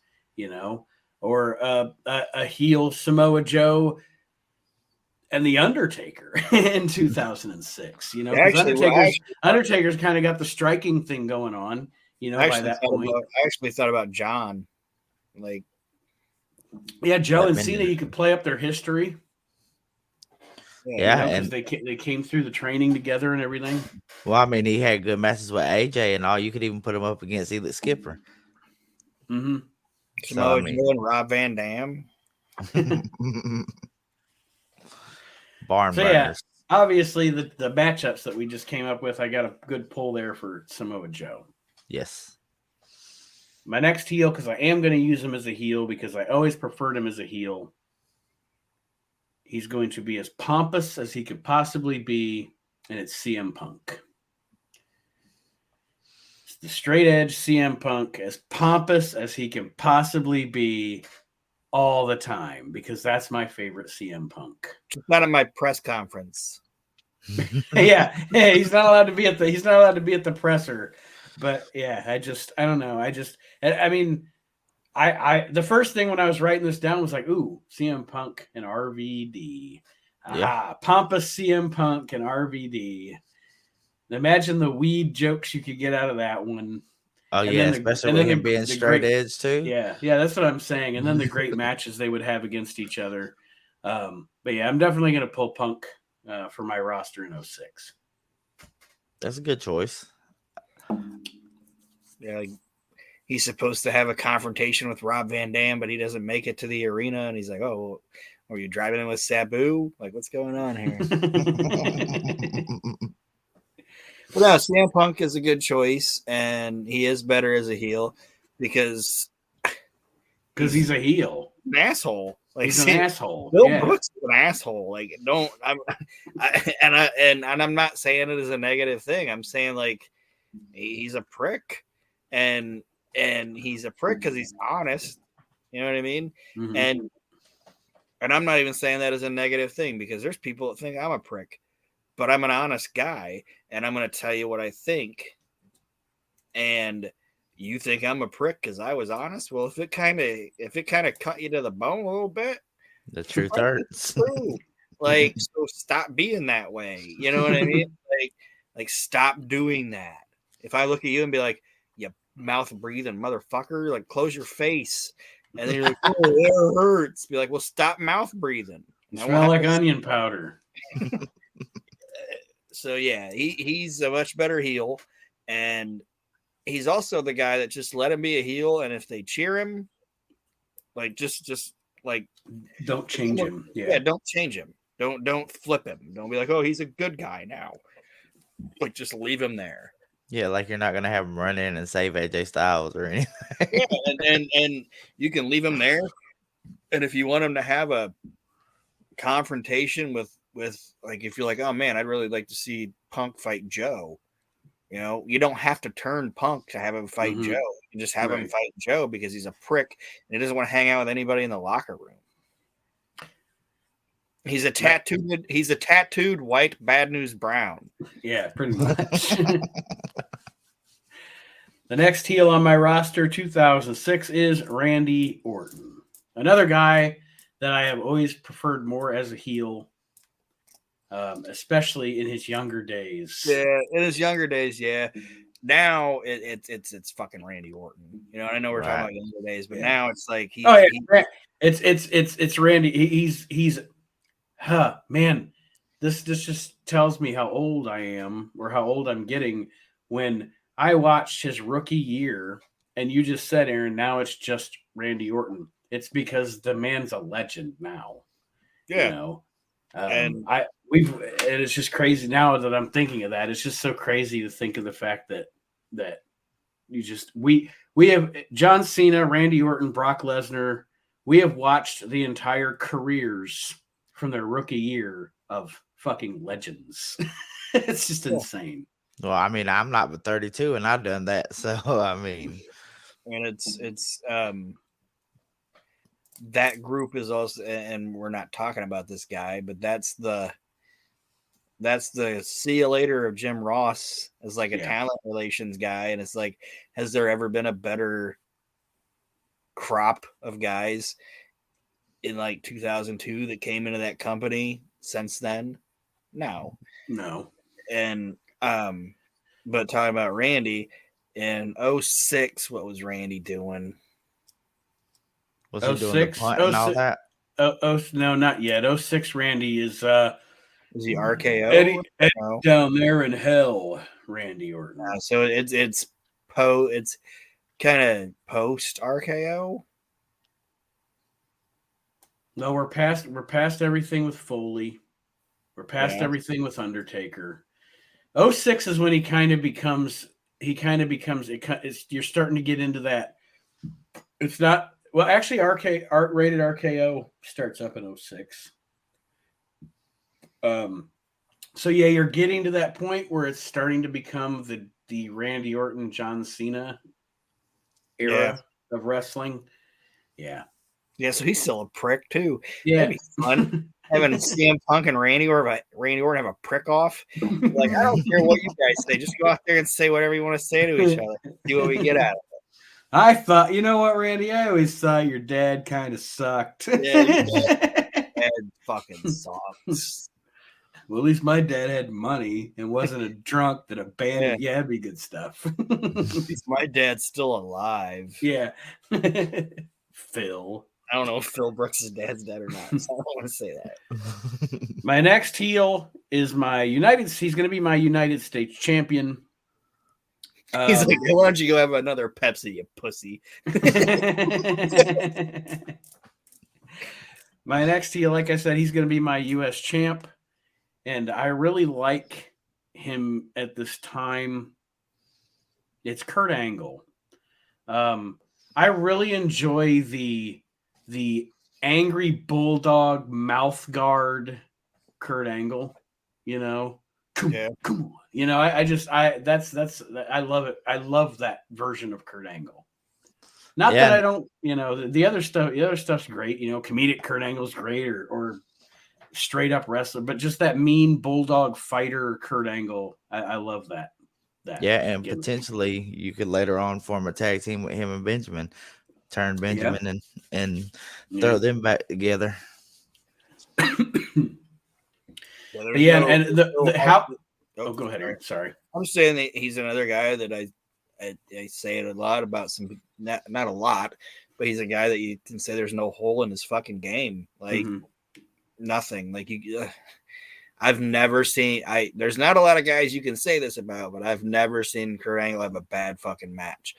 Speaker 1: or a heel Samoa Joe and The Undertaker in 2006, because Undertaker's kind of got the striking thing going on, by that point.
Speaker 2: I actually thought about John. Like,
Speaker 1: yeah, Joe and Cena, you could play up their history.
Speaker 3: Yeah,
Speaker 1: because they came through the training together and everything.
Speaker 3: Well, he had good matches with AJ and all. You could even put him up against Elite Skipper.
Speaker 1: Mm-hmm.
Speaker 2: Samoa Joe and Rob Van Dam.
Speaker 3: Barn
Speaker 1: so
Speaker 3: burners.
Speaker 1: Yeah, obviously the matchups that we just came up with, I got a good pull there for Samoa Joe.
Speaker 3: Yes.
Speaker 1: My next heel, because I am going to use him as a heel because I always preferred him as a heel. He's going to be as pompous as he could possibly be, and it's CM Punk. It's the straight edge CM Punk, as pompous as he can possibly be all the time, because that's my favorite CM Punk.
Speaker 2: It's not at my press conference.
Speaker 1: Yeah, he's not allowed to be at the presser. But yeah, I don't know. I mean, the first thing when I was writing this down was like, ooh, CM Punk and RVD.
Speaker 3: Yeah.
Speaker 1: Aha, pompous CM Punk and RVD. Imagine the weed jokes you could get out of that one.
Speaker 3: Oh
Speaker 1: And
Speaker 3: yeah,
Speaker 1: then
Speaker 3: especially with him being
Speaker 1: the
Speaker 3: straight
Speaker 1: great,
Speaker 3: edge too.
Speaker 1: yeah, that's what I'm saying. And then the great matches they would have against each other. But yeah, I'm definitely going to pull Punk for my roster in 06.
Speaker 3: That's a good choice.
Speaker 2: Yeah, like, he's supposed to have a confrontation with Rob Van Dam, but he doesn't make it to the arena, and he's like, "Oh, were you driving in with Sabu? Like, what's going on here?" But no, CM Punk is a good choice, and he is better as a heel because
Speaker 1: he's a heel.
Speaker 2: An asshole. Like,
Speaker 1: he's an asshole.
Speaker 2: Bill
Speaker 1: yeah.
Speaker 2: Brooks is an asshole. Like, and I'm not saying it as a negative thing. I'm saying like he's a prick, and he's a prick because he's honest. You know what I mean?
Speaker 1: Mm-hmm.
Speaker 2: And I'm not even saying that as a negative thing because there's people that think I'm a prick, but I'm an honest guy, and I'm going to tell you what I think. And you think I'm a prick because I was honest? Well, if it kind of cut you to the bone a little bit,
Speaker 3: the truth hurts.
Speaker 2: Like, so stop being that way. You know what I mean? Like stop doing that. If I look at you and be like, you mouth breathing motherfucker, like close your face. And then you're like, oh, it hurts. Be like, well, stop mouth breathing.
Speaker 1: You smell like onion powder.
Speaker 2: So yeah, he's a much better heel, and he's also the guy that just let him be a heel, and if they cheer him, like just like
Speaker 1: don't change him.
Speaker 2: Yeah, don't change him. Don't flip him. Don't be like, oh, he's a good guy now. Like, just leave him there.
Speaker 3: Yeah, like you're not gonna have him run in and save AJ Styles or anything.
Speaker 2: Yeah, and you can leave him there. And if you want him to have a confrontation with like, if you're like, oh man, I'd really like to see Punk fight Joe. You know, you don't have to turn Punk to have him fight Joe. You can just have him fight Joe because he's a prick and he doesn't want to hang out with anybody in the locker room. He's a tattooed white Bad News Brown.
Speaker 1: Yeah, pretty much. The next heel on my roster, 2006, is Randy Orton. Another guy that I have always preferred more as a heel, especially in his younger days.
Speaker 2: Yeah, in his younger days, yeah. Now it's fucking Randy Orton. You know, I know we're talking about younger days, but now it's like
Speaker 1: it's Randy. He's man, this just tells me how old I am or how old I'm getting when I watched his rookie year, and you just said, Aaron, now it's just Randy Orton. It's because the man's a legend now.
Speaker 2: Yeah.
Speaker 1: You know, and it's just crazy now that I'm thinking of that. It's just so crazy to think of the fact that we have John Cena, Randy Orton, Brock Lesnar. We have watched the entire careers from their rookie year of fucking legends. It's just insane.
Speaker 3: Well, I mean, I'm not but 32 and I've done that. So, I mean,
Speaker 2: and it's that group is also, and we're not talking about this guy, but that's the see you later of Jim Ross as like a talent relations guy. And it's like, has there ever been a better crop of guys in like 2002 that came into that company since then? No. And but talking about Randy in 06, what was Randy doing?
Speaker 3: Was he doing the punt and all that?
Speaker 1: No, not yet. 06 Randy is
Speaker 2: he RKO?
Speaker 1: Eddie down there in hell, Randy Orton.
Speaker 2: So it's kind of post RKO.
Speaker 1: No, we're past everything with Foley. We're past everything with Undertaker. 06 is when he kind of becomes you're starting to get into that. It's not, well, actually rated RKO starts up in 06. So yeah, you're getting to that point where it's starting to become the Randy Orton, John Cena era of wrestling. Yeah.
Speaker 2: Yeah, so he's still a prick too.
Speaker 1: Yeah.
Speaker 2: That'd be fun. Having CM Punk and Randy Orton have a prick off. Like, I don't care what you guys say. Just go out there and say whatever you want to say to each other. See what we get out of it.
Speaker 1: I thought, you know what, Randy? I always thought your dad kind of sucked.
Speaker 2: Yeah, your dad fucking sucks.
Speaker 1: Well, at least my dad had money and wasn't a drunk that abandoned. Yeah, that'd be good stuff.
Speaker 2: At least my dad's still alive.
Speaker 1: Yeah. Phil.
Speaker 2: I don't know if Phil Brooks' dad's dead or not, so I don't want to say that.
Speaker 1: My next heel is he's going to be my United States champion.
Speaker 2: He's like, why don't you go have another Pepsi, you pussy?
Speaker 1: My next heel, like I said, he's going to be my U.S. champ. And I really like him at this time. It's Kurt Angle. I really enjoy the angry bulldog mouth guard Kurt Angle. You know, come on. You know, I love it. I love that version of Kurt Angle. Not that I don't, you know, the other stuff's great. You know, comedic Kurt Angle's great, or straight up wrestler, but just that mean bulldog fighter Kurt Angle, I love that.
Speaker 3: And potentially you could later on form a tag team with him and Benjamin, turn Benjamin and throw them back together.
Speaker 1: And oh, go ahead, Aaron. Sorry.
Speaker 2: I'm saying that he's another guy that I say it a lot about, not a lot, but he's a guy that you can say there's no hole in his fucking game. Like, nothing. Like, I've never seen. There's not a lot of guys you can say this about, but I've never seen Kurt Angle have a bad fucking match.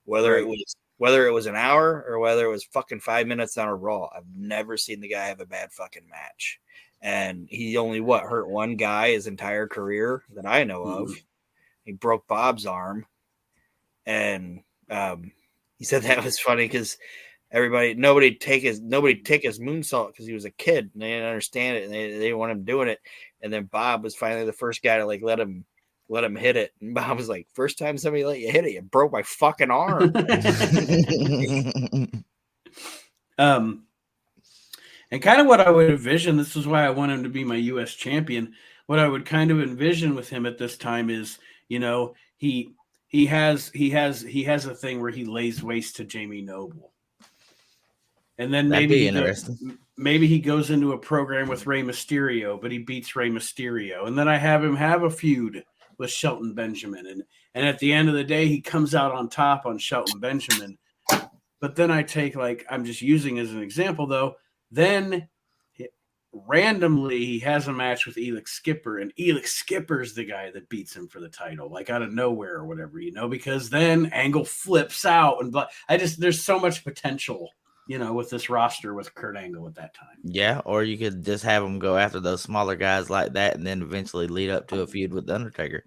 Speaker 2: Whether it was an hour or whether it was fucking 5 minutes on a Raw, I've never seen the guy have a bad fucking match. And he only hurt one guy his entire career that I know of. He broke Bob's arm, and he said that was funny because nobody take his moonsault because he was a kid and they didn't understand it and they didn't want him doing it. And then Bob was finally the first guy to like let him hit it. And Bob was like, first time somebody let you hit it, you broke my fucking arm.
Speaker 1: And kind of what I would envision, this is why I want him to be my U.S. champion. What I would kind of envision with him at this time is, you know, he has a thing where he lays waste to Jamie Noble. And then maybe he goes into a program with Rey Mysterio, but he beats Rey Mysterio. And then I have him have a feud with Shelton Benjamin. And at the end of the day, he comes out on top on Shelton Benjamin. But then I take, like, I'm just using as an example, though, then randomly he has a match with Elix Skipper, and Elix Skipper's the guy that beats him for the title, like out of nowhere or whatever, you know, because then Angle flips out. And there's so much potential, you know, with this roster with Kurt Angle at that time.
Speaker 3: Yeah, or you could just have him go after those smaller guys like that and then eventually lead up to a feud with The Undertaker.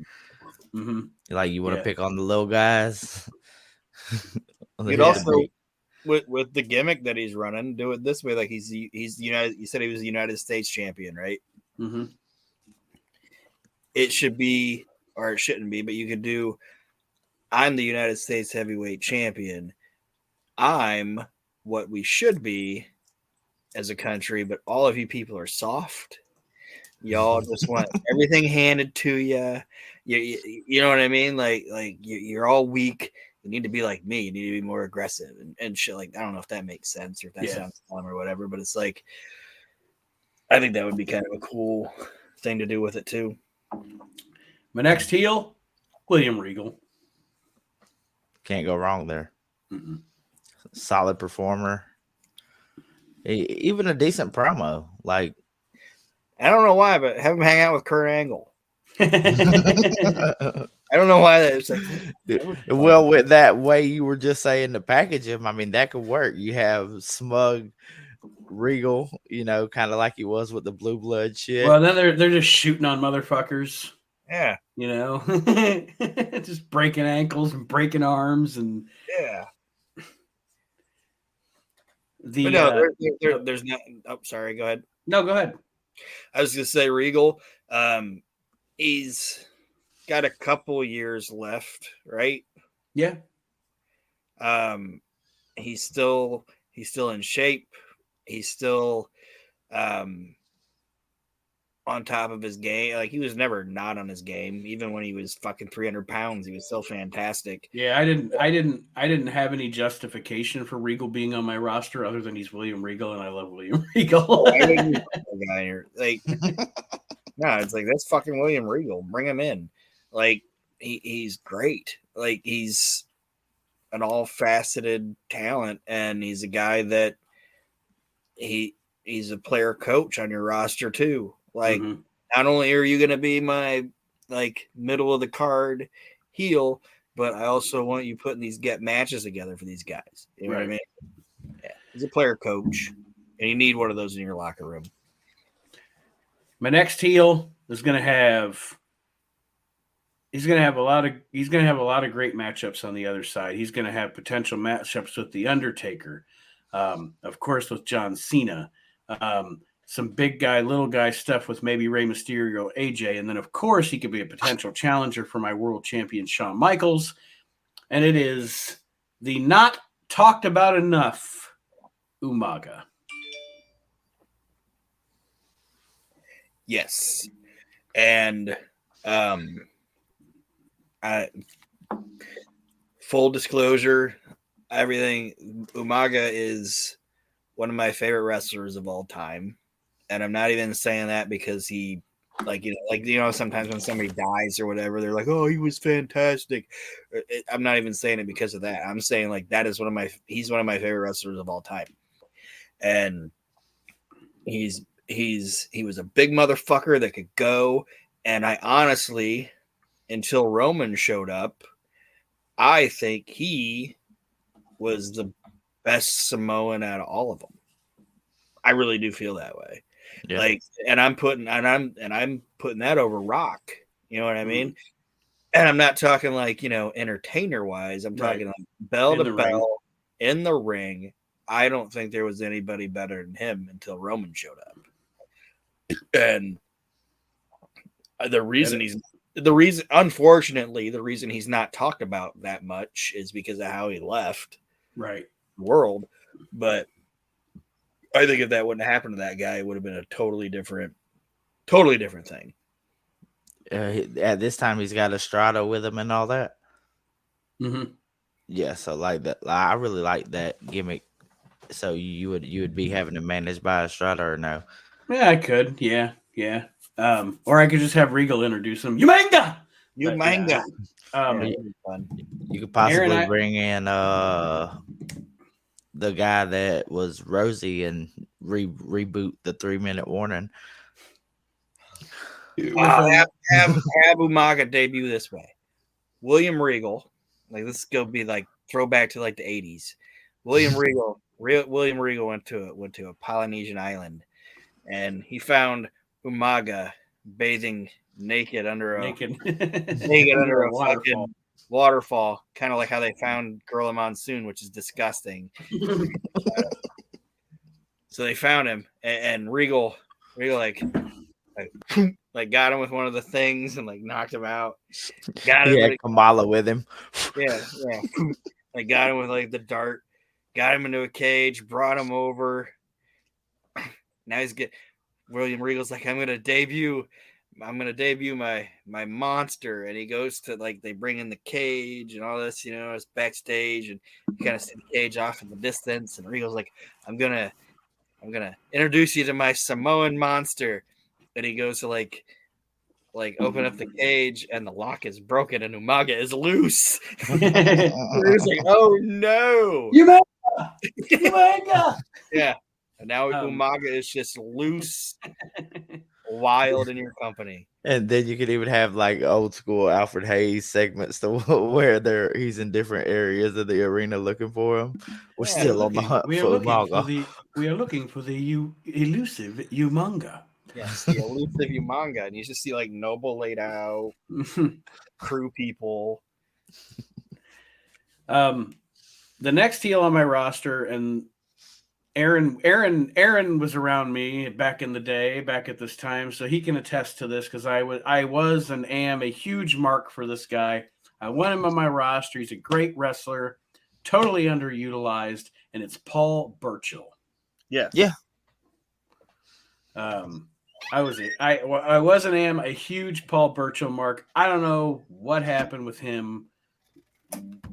Speaker 3: Like, you want to pick on the little guys.
Speaker 2: You'd also, with the gimmick that he's running, do it this way. Like, he's United. You said he was the United States champion, right? It should be, or it shouldn't be, but you could do, I'm the United States heavyweight champion. I'm what we should be as a country, but all of you people are soft. Y'all just want everything handed to you. You know what I mean? Like you're all weak. You need to be like me. You need to be more aggressive and shit. Like, I don't know if that makes sense or if that sounds dumb or whatever, but it's like, I think that would be kind of a cool thing to do with it too.
Speaker 1: My next heel, William Regal.
Speaker 3: Can't go wrong there. Solid performer. Even a decent promo. Like,
Speaker 2: I don't know why, but have him hang out with Kurt Angle. I don't know why that is.
Speaker 3: Well, with that way you were just saying to package him, I mean, that could work. You have smug Regal, you know, kind of like he was with the blue blood shit.
Speaker 1: Well, then they're just shooting on motherfuckers.
Speaker 2: Yeah.
Speaker 1: You know, just breaking ankles and breaking arms and
Speaker 2: there's not. Oh, sorry. Go ahead.
Speaker 1: No, go ahead.
Speaker 2: I was gonna say Regal. He's got a couple years left, right?
Speaker 1: Yeah.
Speaker 2: He's still He's still in shape. He's still on top of his game. Like, he was never not on his game. Even when he was fucking 300 pounds, he was still fantastic.
Speaker 1: Yeah, I didn't have any justification for Regal being on my roster other than he's William Regal, and I love William Regal.
Speaker 2: Like, no, it's like, that's fucking William Regal. Bring him in. Like, he's great. Like, he's an all-faceted talent, and he's a guy that he's a player coach on your roster too. Like, not only are you going to be my like middle of the card heel, but I also want you putting these matches together for these guys. You know what I mean? Yeah, he's a player coach, and you need one of those in your locker room.
Speaker 1: My next heel is going to have. He's going to have a lot of great matchups on the other side. He's going to have potential matchups with The Undertaker, of course, with John Cena, some big guy, little guy stuff with maybe Rey Mysterio, AJ, and then of course he could be a potential challenger for my world champion Shawn Michaels. And it is the not talked about enough Umaga.
Speaker 2: Yes, and full disclosure, everything, Umaga is one of my favorite wrestlers of all time, and I'm not even saying that because he, sometimes when somebody dies or whatever, they're like, "Oh, he was fantastic." I'm not even saying it because of that. I'm saying like that is he's one of my favorite wrestlers of all time, and he was a big motherfucker that could go, and I honestly, until Roman showed up, I think he was the best Samoan out of all of them. I really do feel that way. Yeah. Like, and I'm putting that over Rock. You know what I mean? And I'm not talking like, entertainer wise. I'm talking like bell to bell in the ring. I don't think there was anybody better than him until Roman showed up. And unfortunately, the reason he's not talked about that much is because of how he left the world. But I think if that wouldn't have happened to that guy, it would have been a totally different thing.
Speaker 3: At this time, he's got Estrada with him and all that.
Speaker 1: Mm-hmm.
Speaker 3: Yeah, so like that, I really like that gimmick. So you would be having him managed by Estrada or no?
Speaker 1: Yeah, I could. Yeah. Or I could just have Regal introduce him. Umanga.
Speaker 2: You
Speaker 3: could possibly bring in the guy that was Rosie and reboot the 3-minute warning.
Speaker 2: Have Umaga debut this way. William Regal, like this is gonna be like throwback to like the 80s. William Regal went to a Polynesian island, and he found Umaga bathing naked under a fucking waterfall, kind of like how they found Gorilla Monsoon, which is disgusting. So they found him, and Regal like got him with one of the things and like knocked him out. Got him.
Speaker 3: He had Kamala with him.
Speaker 2: Yeah. Like got him with like the dart. Got him into a cage. Brought him over. Now William Regal's like, I'm gonna debut my monster, and he goes to like they bring in the cage and all this, it's backstage, and you kind of see the cage off in the distance, and Regal's like, I'm gonna introduce you to my Samoan monster, and he goes to like open up the cage, and the lock is broken, and Umaga is loose. He's like, oh no,
Speaker 1: Umaga.
Speaker 2: Yeah. And now Umaga is just loose, wild in your company.
Speaker 3: And then you could even have like old school Alfred Hayes segments to where he's in different areas of the arena looking for him. We're still on the hunt for Umaga.
Speaker 1: We are looking for the elusive Umaga.
Speaker 2: Yes, the elusive Umaga. And you just see like Noble laid out, crew people.
Speaker 1: The next heel on my roster, and Aaron was around me back in the day, back at this time, so he can attest to this because I was and am a huge mark for this guy. I want him on my roster. He's a great wrestler, totally underutilized, and it's Paul Burchill.
Speaker 2: Yes.
Speaker 3: Yeah.
Speaker 1: I wasn't a huge Paul Burchill mark. I don't know what happened with him,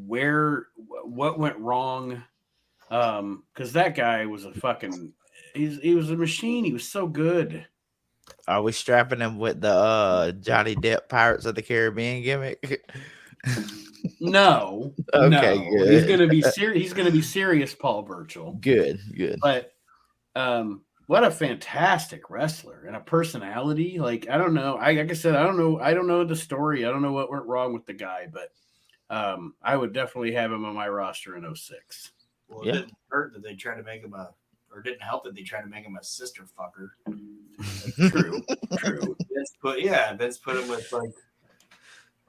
Speaker 1: what went wrong. Because that guy was he was a machine. He was so good.
Speaker 3: Are we strapping him with the Johnny Depp Pirates of the Caribbean gimmick?
Speaker 1: No,
Speaker 3: Okay,
Speaker 1: no.
Speaker 3: good.
Speaker 1: He's gonna be serious. He's gonna be serious, Paul Burchill.
Speaker 3: Good.
Speaker 1: But what a fantastic wrestler and a personality. Like, I don't know. Like I said, I don't know the story. I don't know what went wrong with the guy, but I would definitely have him on my roster in 06.
Speaker 2: Well, it didn't hurt that they tried to make him or didn't help that they tried to make him a sister fucker.
Speaker 1: True.
Speaker 2: Vince put him with like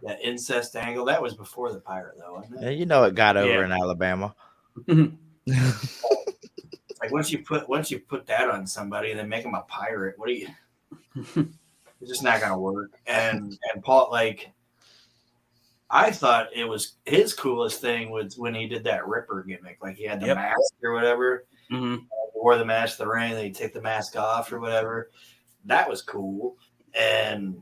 Speaker 2: that incest angle. That was before the pirate, though, wasn't it?
Speaker 3: You know it got over in Alabama.
Speaker 2: Like once you put that on somebody and then make them a pirate, what do you? It's just not gonna work. And Paul, like, I thought it was his coolest thing was when he did that Ripper gimmick. Like he had the mask or whatever, wore the mask to the ring, then he take the mask off or whatever. That was cool, and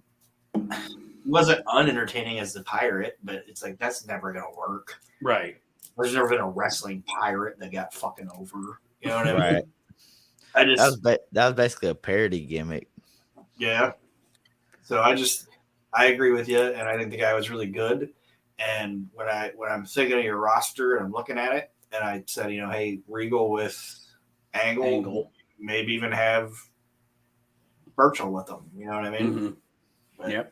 Speaker 2: it wasn't unentertaining as the pirate, but it's like that's never gonna work.
Speaker 1: Right.
Speaker 2: There's never been a wrestling pirate that got fucking over. You know what I mean?
Speaker 3: Right. That was basically a parody gimmick.
Speaker 2: Yeah. So I agree with you, and I think the guy was really good. And when I'm thinking of your roster and I'm looking at it, and I said, hey, Regal with Angle. Maybe even have Burchill with them. You know what I mean?
Speaker 1: Mm-hmm. Yep.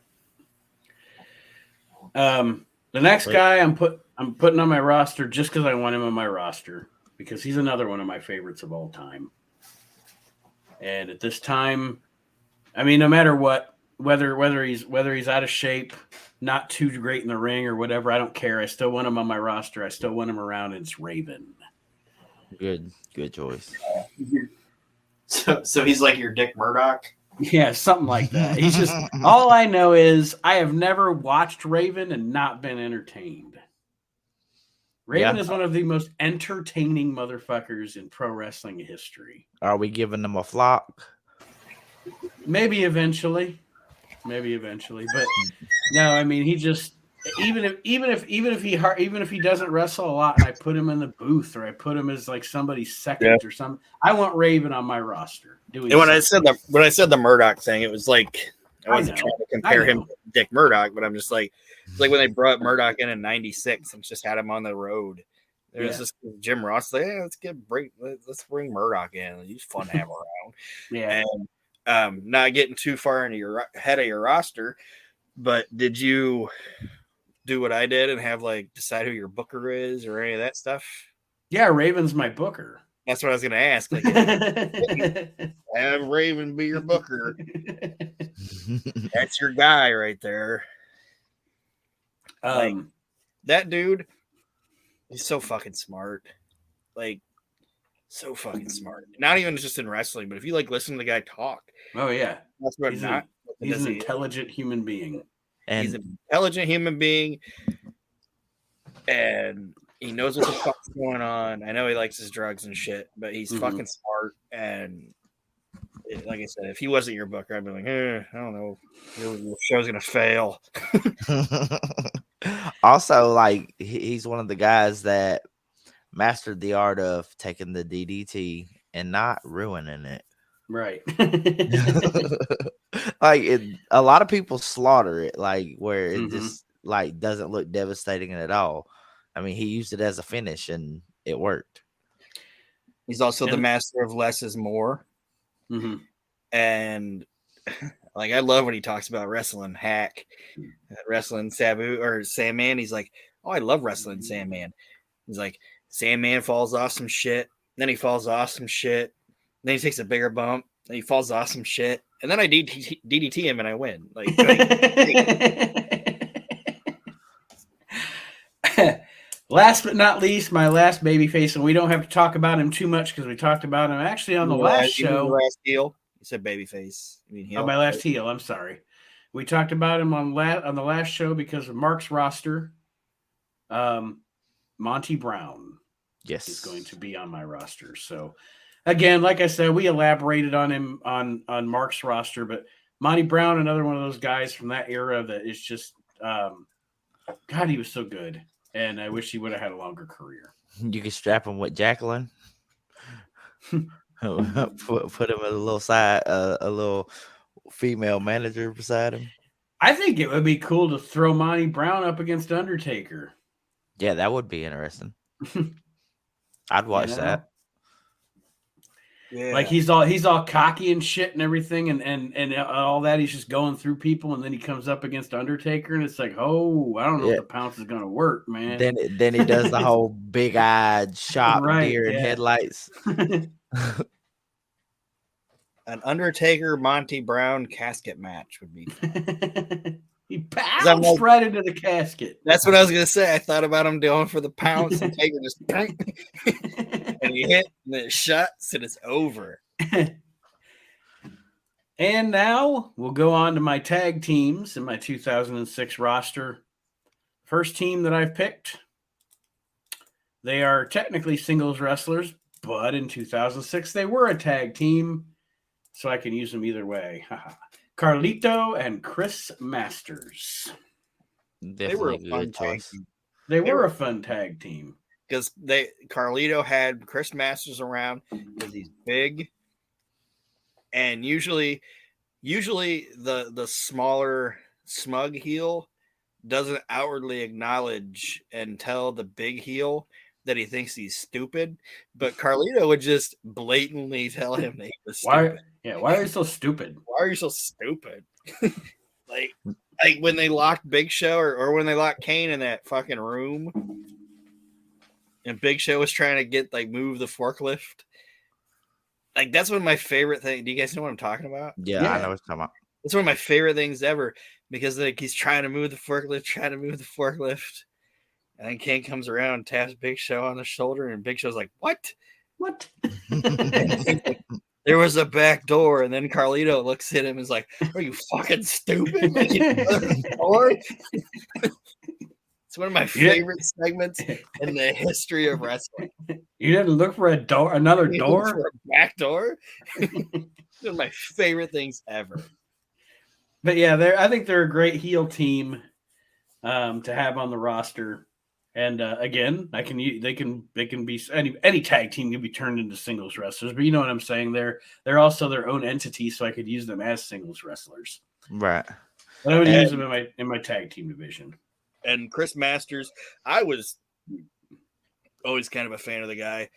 Speaker 1: The next guy I'm putting on my roster just because I want him on my roster because he's another one of my favorites of all time. And at this time, I mean, no matter what, whether he's out of shape, not too great in the ring or whatever, I don't care. I still want him on my roster. I still want him around. And it's Raven.
Speaker 3: Good choice.
Speaker 2: So he's like your Dick Murdoch.
Speaker 1: Yeah, something like that. He's just all I know is I have never watched Raven and not been entertained. Raven is one of the most entertaining motherfuckers in pro wrestling history.
Speaker 3: Are we giving them a flock?
Speaker 1: Maybe eventually, but no. I mean, he just even if he doesn't wrestle a lot, and I put him in the booth or I put him as like somebody's second or something, I want Raven on my roster.
Speaker 2: And when I said the Murdoch thing, it was like I wasn't trying to compare him to Dick Murdoch, but I'm just like it's like when they brought Murdoch in '96 and just had him on the road. There's this Jim Ross like, let's bring Murdoch in. He's fun to have around.
Speaker 1: Yeah.
Speaker 2: And not getting too far into your head of your roster, but did you do what I did and have like decide who your booker is or any of that stuff?
Speaker 1: Yeah, Raven's my booker.
Speaker 2: That's what I was going to ask. Like, have Raven be your booker. That's your guy right there. Like, that dude, he's so fucking smart. Like, so fucking smart. Not even just in wrestling, but if you like listen to the guy talk.
Speaker 1: Oh yeah,
Speaker 2: that's what
Speaker 1: he's an intelligent human being.
Speaker 3: And
Speaker 2: he's an intelligent human being, and he knows what the fuck's going on. I know he likes his drugs and shit, but he's fucking smart. And like I said, if he wasn't your booker, I'd be like, I don't know, your show's gonna fail.
Speaker 3: Also, like he's one of the guys that mastered the art of taking the DDT and not ruining it.
Speaker 1: Right.
Speaker 3: Like a lot of people slaughter it, like where it just like doesn't look devastating at all. I mean, he used it as a finish and it worked.
Speaker 2: He's also the master of less is more. And like, I love when he talks about wrestling Hack, wrestling Sabu or Sandman. He's like, oh, I love wrestling Sandman. He's like, Sandman falls off some shit. Then he falls off some shit. Then he takes a bigger bump. Then he falls off some shit. And then I DDT him and I win. Like
Speaker 1: last but not least, my last babyface, and we don't have to talk about him too much because we talked about him actually on the last show.
Speaker 2: The last heel. You said babyface. I mean, heel.
Speaker 1: Oh, my last heel. I'm sorry. We talked about him on the last show because of Mark's roster. Monty Brown.
Speaker 3: Yes.
Speaker 1: is going to be on my roster. So again, like I said, we elaborated on him on Mark's roster, but Monty Brown, another one of those guys from that era that is just God, he was so good. And I wish he would have had a longer career.
Speaker 3: You could strap him with Jacqueline. put him at a little female manager beside him.
Speaker 1: I think it would be cool to throw Monty Brown up against Undertaker.
Speaker 3: Yeah, that would be interesting. I'd watch that.
Speaker 2: Yeah.
Speaker 1: Like he's all cocky and shit and everything and all that. He's just going through people, and then he comes up against Undertaker, and it's like, oh, I don't know if the pounce is gonna work, man.
Speaker 3: Then he does the whole big-eyed shot deer in headlights.
Speaker 2: An Undertaker Monty Brown casket match would be fun.
Speaker 1: He pounced right into the casket.
Speaker 2: That's what I was gonna say. I thought about him doing for the pounce and Taker just and he hit and then it shuts and it's over.
Speaker 1: And now we'll go on to my tag teams in my 2006 roster. First team that I've picked. They are technically singles wrestlers, but in 2006 they were a tag team, so I can use them either way. Carlito and Chris Masters.
Speaker 3: They were a fun choice.
Speaker 1: They were a fun tag team
Speaker 2: because Carlito had Chris Masters around because he's big, and usually the smaller smug heel doesn't outwardly acknowledge and tell the big heel that he thinks he's stupid, but Carlito would just blatantly tell him that he was stupid.
Speaker 1: Why are you so stupid?
Speaker 2: Why are you so stupid? like when they locked Big Show or when they locked Kane in that fucking room and Big Show was trying to move the forklift. Like, that's one of my favorite things. Do you guys know what I'm talking about?
Speaker 3: Yeah. I know what you're talking about.
Speaker 2: It's one of my favorite things ever because he's trying to move the forklift. And then Kane comes around and taps Big Show on the shoulder, and Big Show's like, What? There was a back door, and then Carlito looks at him and is like, are you fucking stupid? It's one of my favorite segments in the history of wrestling.
Speaker 1: You didn't look for another door?
Speaker 2: For a back door? One of my favorite things ever.
Speaker 1: But yeah, I think they're a great heel team to have on the roster. And again, they can be any tag team can be turned into singles wrestlers, but you know what I'm saying. They're also their own entity, so I could use them as singles wrestlers.
Speaker 3: Right.
Speaker 1: But I would use them in my tag team division.
Speaker 2: And Chris Masters, I was always kind of a fan of the guy,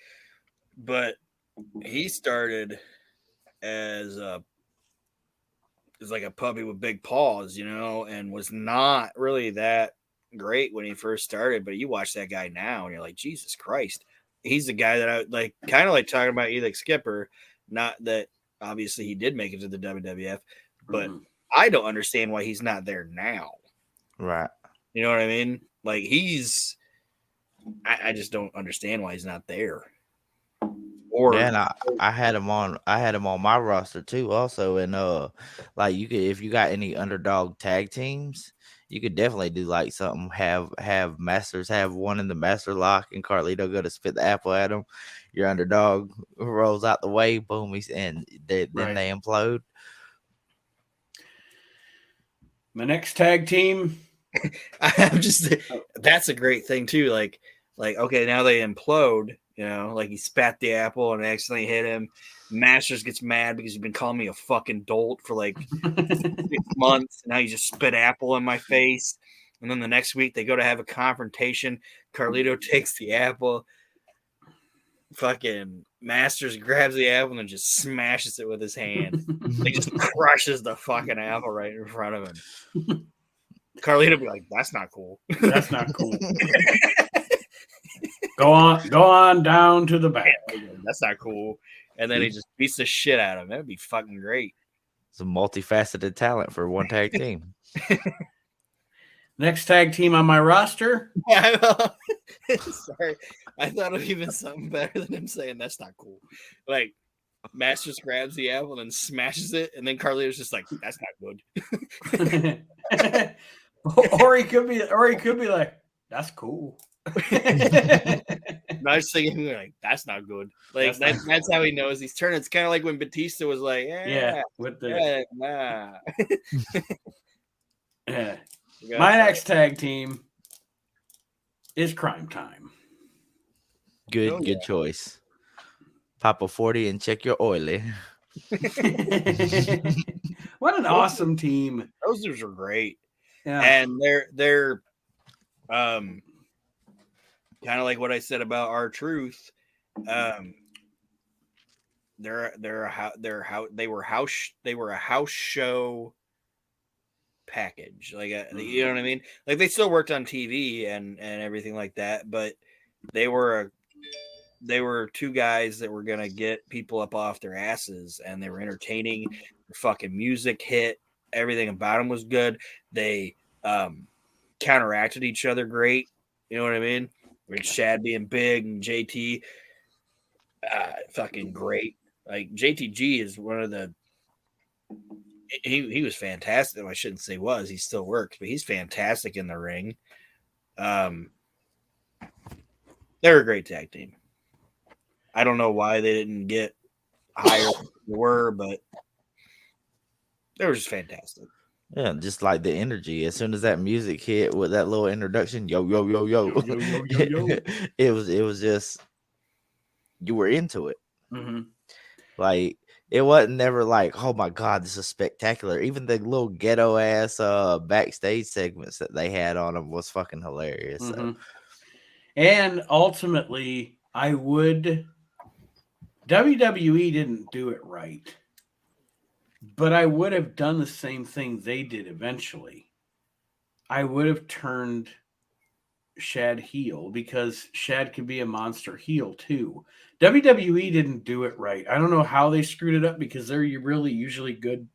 Speaker 2: but he started as like a puppy with big paws, and was not really that great when he first started, but you watch that guy now and you're like, Jesus Christ, he's the guy that I like, kind of like talking about Elix Skipper. Not that obviously he did make it to the WWF, but I don't understand why he's not there now.
Speaker 3: Right.
Speaker 2: You know what I mean? Like I just don't understand why he's not there.
Speaker 3: And I had him on my roster too also. And like if you got any underdog tag teams, you could definitely do like something, have Masters have one in the master lock and Carlito go to spit the apple at him. Your underdog rolls out the way, boom, then they implode.
Speaker 1: My next tag team.
Speaker 2: That's a great thing too. Like, okay, now they implode, like he spat the apple and accidentally hit him. Masters gets mad because you've been calling me a fucking dolt for like 6 months. And now you just spit apple in my face. And then the next week they go to have a confrontation. Carlito takes the apple. Fucking Masters grabs the apple and just smashes it with his hand. He just crushes the fucking apple right in front of him. Carlito be like, that's not cool.
Speaker 1: That's not cool. Go on down to the back.
Speaker 2: That's not cool. And then he just beats the shit out of him. That would be fucking great.
Speaker 3: It's a multifaceted talent for one tag team.
Speaker 1: Next tag team on my roster.
Speaker 2: Sorry. I thought of even something better than him saying that's not cool. Like, Masters grabs the apple and smashes it, and then Carlito's just like, that's not good.
Speaker 1: or he could be like, that's cool.
Speaker 2: I was thinking, like, that's not good. Like, that's how he knows he's turning. It's kind of like when Batista was like,
Speaker 1: with the
Speaker 2: nah.
Speaker 1: My next tag team is Crime Time.
Speaker 3: Good choice. Pop a 40 and check your oily.
Speaker 1: What an awesome team.
Speaker 2: Those dudes are great.
Speaker 1: Yeah.
Speaker 2: And they're kind of like what I said about R-Truth. They were a house show package. Like, you know what I mean? Like, they still worked on TV and everything like that, but they were two guys that were gonna get people up off their asses, and they were entertaining. The fucking music hit. Everything about them was good. They counteracted each other great. You know what I mean? With Shad being big and JT, fucking great. Like, JTG is one of the. He was fantastic. I shouldn't say was. He still works, but he's fantastic in the ring. They're a great tag team. I don't know why they didn't get higher than they were, but they were just fantastic.
Speaker 3: Yeah, just like the energy. As soon as that music hit with that little introduction, yo, yo, yo, yo,
Speaker 1: Yo, yo, yo, yo, yo.
Speaker 3: it was just, you were into it.
Speaker 1: Mm-hmm.
Speaker 3: Like, it wasn't never like, oh my God, this is spectacular. Even the little ghetto ass backstage segments that they had on them was fucking hilarious.
Speaker 1: Mm-hmm. And ultimately, WWE didn't do it right, but I would have done the same thing they did eventually. I would have turned Shad heel, because Shad can be a monster heel too. WWE didn't do it right. I don't know how they screwed it up, because they're really usually good.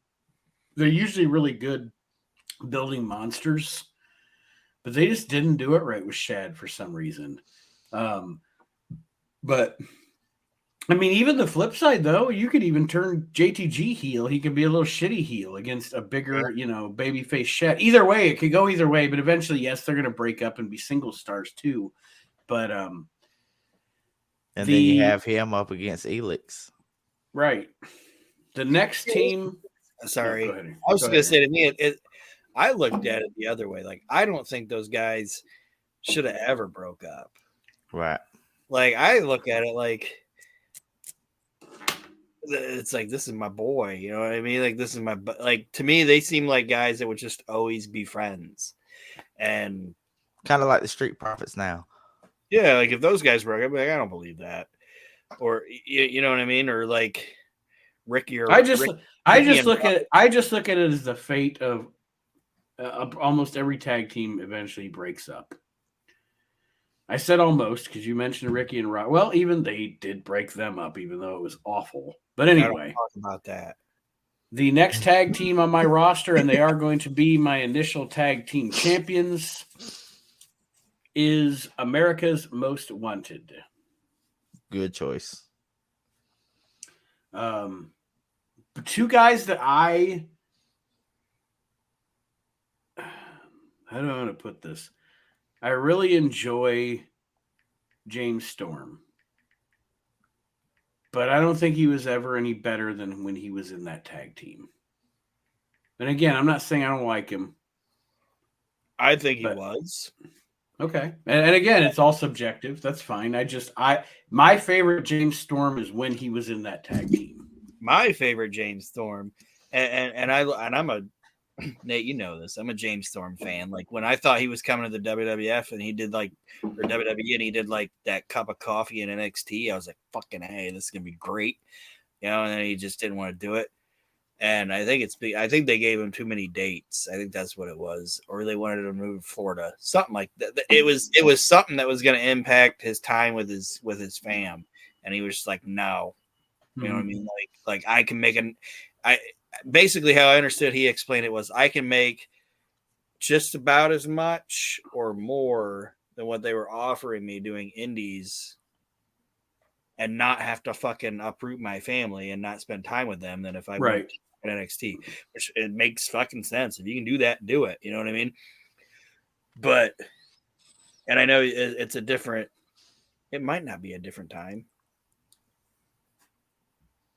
Speaker 1: They're usually really good building monsters, but they just didn't do it right with Shad for some reason. But I mean, even the flip side, though, you could even turn JTG heel. He could be a little shitty heel against a bigger, babyface Shad. Either way, it could go either way. But eventually, yes, they're going to break up and be single stars too. But
Speaker 3: and then you have him up against Elix.
Speaker 1: Right. The next team.
Speaker 2: Sorry, I was going to say, to me, I looked at it the other way. Like, I don't think those guys should have ever broke up.
Speaker 3: Right.
Speaker 2: Like, I look at it like, it's like, this is my boy, you know what I mean? Like, this is my, like, to me, they seem like guys that would just always be friends. And
Speaker 3: kind of like the Street Profits now.
Speaker 2: Yeah, like, if those guys broke up, like, I don't believe that. Or, you know what I mean? Or like Ricky or
Speaker 1: I just look at it as the fate of almost every tag team eventually breaks up. I said almost because you mentioned Ricky and Rock. Well, even they did break them up, even though it was awful. But anyway,
Speaker 2: I don't talk about that.
Speaker 1: The next tag team on my roster, and they are going to be my initial tag team champions, is America's Most Wanted.
Speaker 3: Good choice.
Speaker 1: Two guys that how do I want to put this? I really enjoy James Storm, but I don't think he was ever any better than when he was in that tag team. And again, I'm not saying I don't like him.
Speaker 2: I think he was.
Speaker 1: Okay. And again, it's all subjective. That's fine. My favorite James Storm is when he was in that tag team.
Speaker 2: My favorite James Storm, and I'm a Nate, you know this. I'm a James Storm fan. Like, when I thought he was coming to the WWF and he did WWE and he did like that cup of coffee in NXT, I was like, fucking hey, this is gonna be great. And then he just didn't want to do it. And I think they gave him too many dates. I think that's what it was, or they wanted to move to Florida, something like that. It was something that was going to impact his time with his fam, and he was just like, no, you know what I mean? Like I can make basically how I understood he explained it was, I can make just about as much or more than what they were offering me doing indies, and not have to fucking uproot my family and not spend time with them than if I went to NXT, which it makes fucking sense. If you can do that, do it. You know what I mean? But, and I know it's a different It might not be a different time.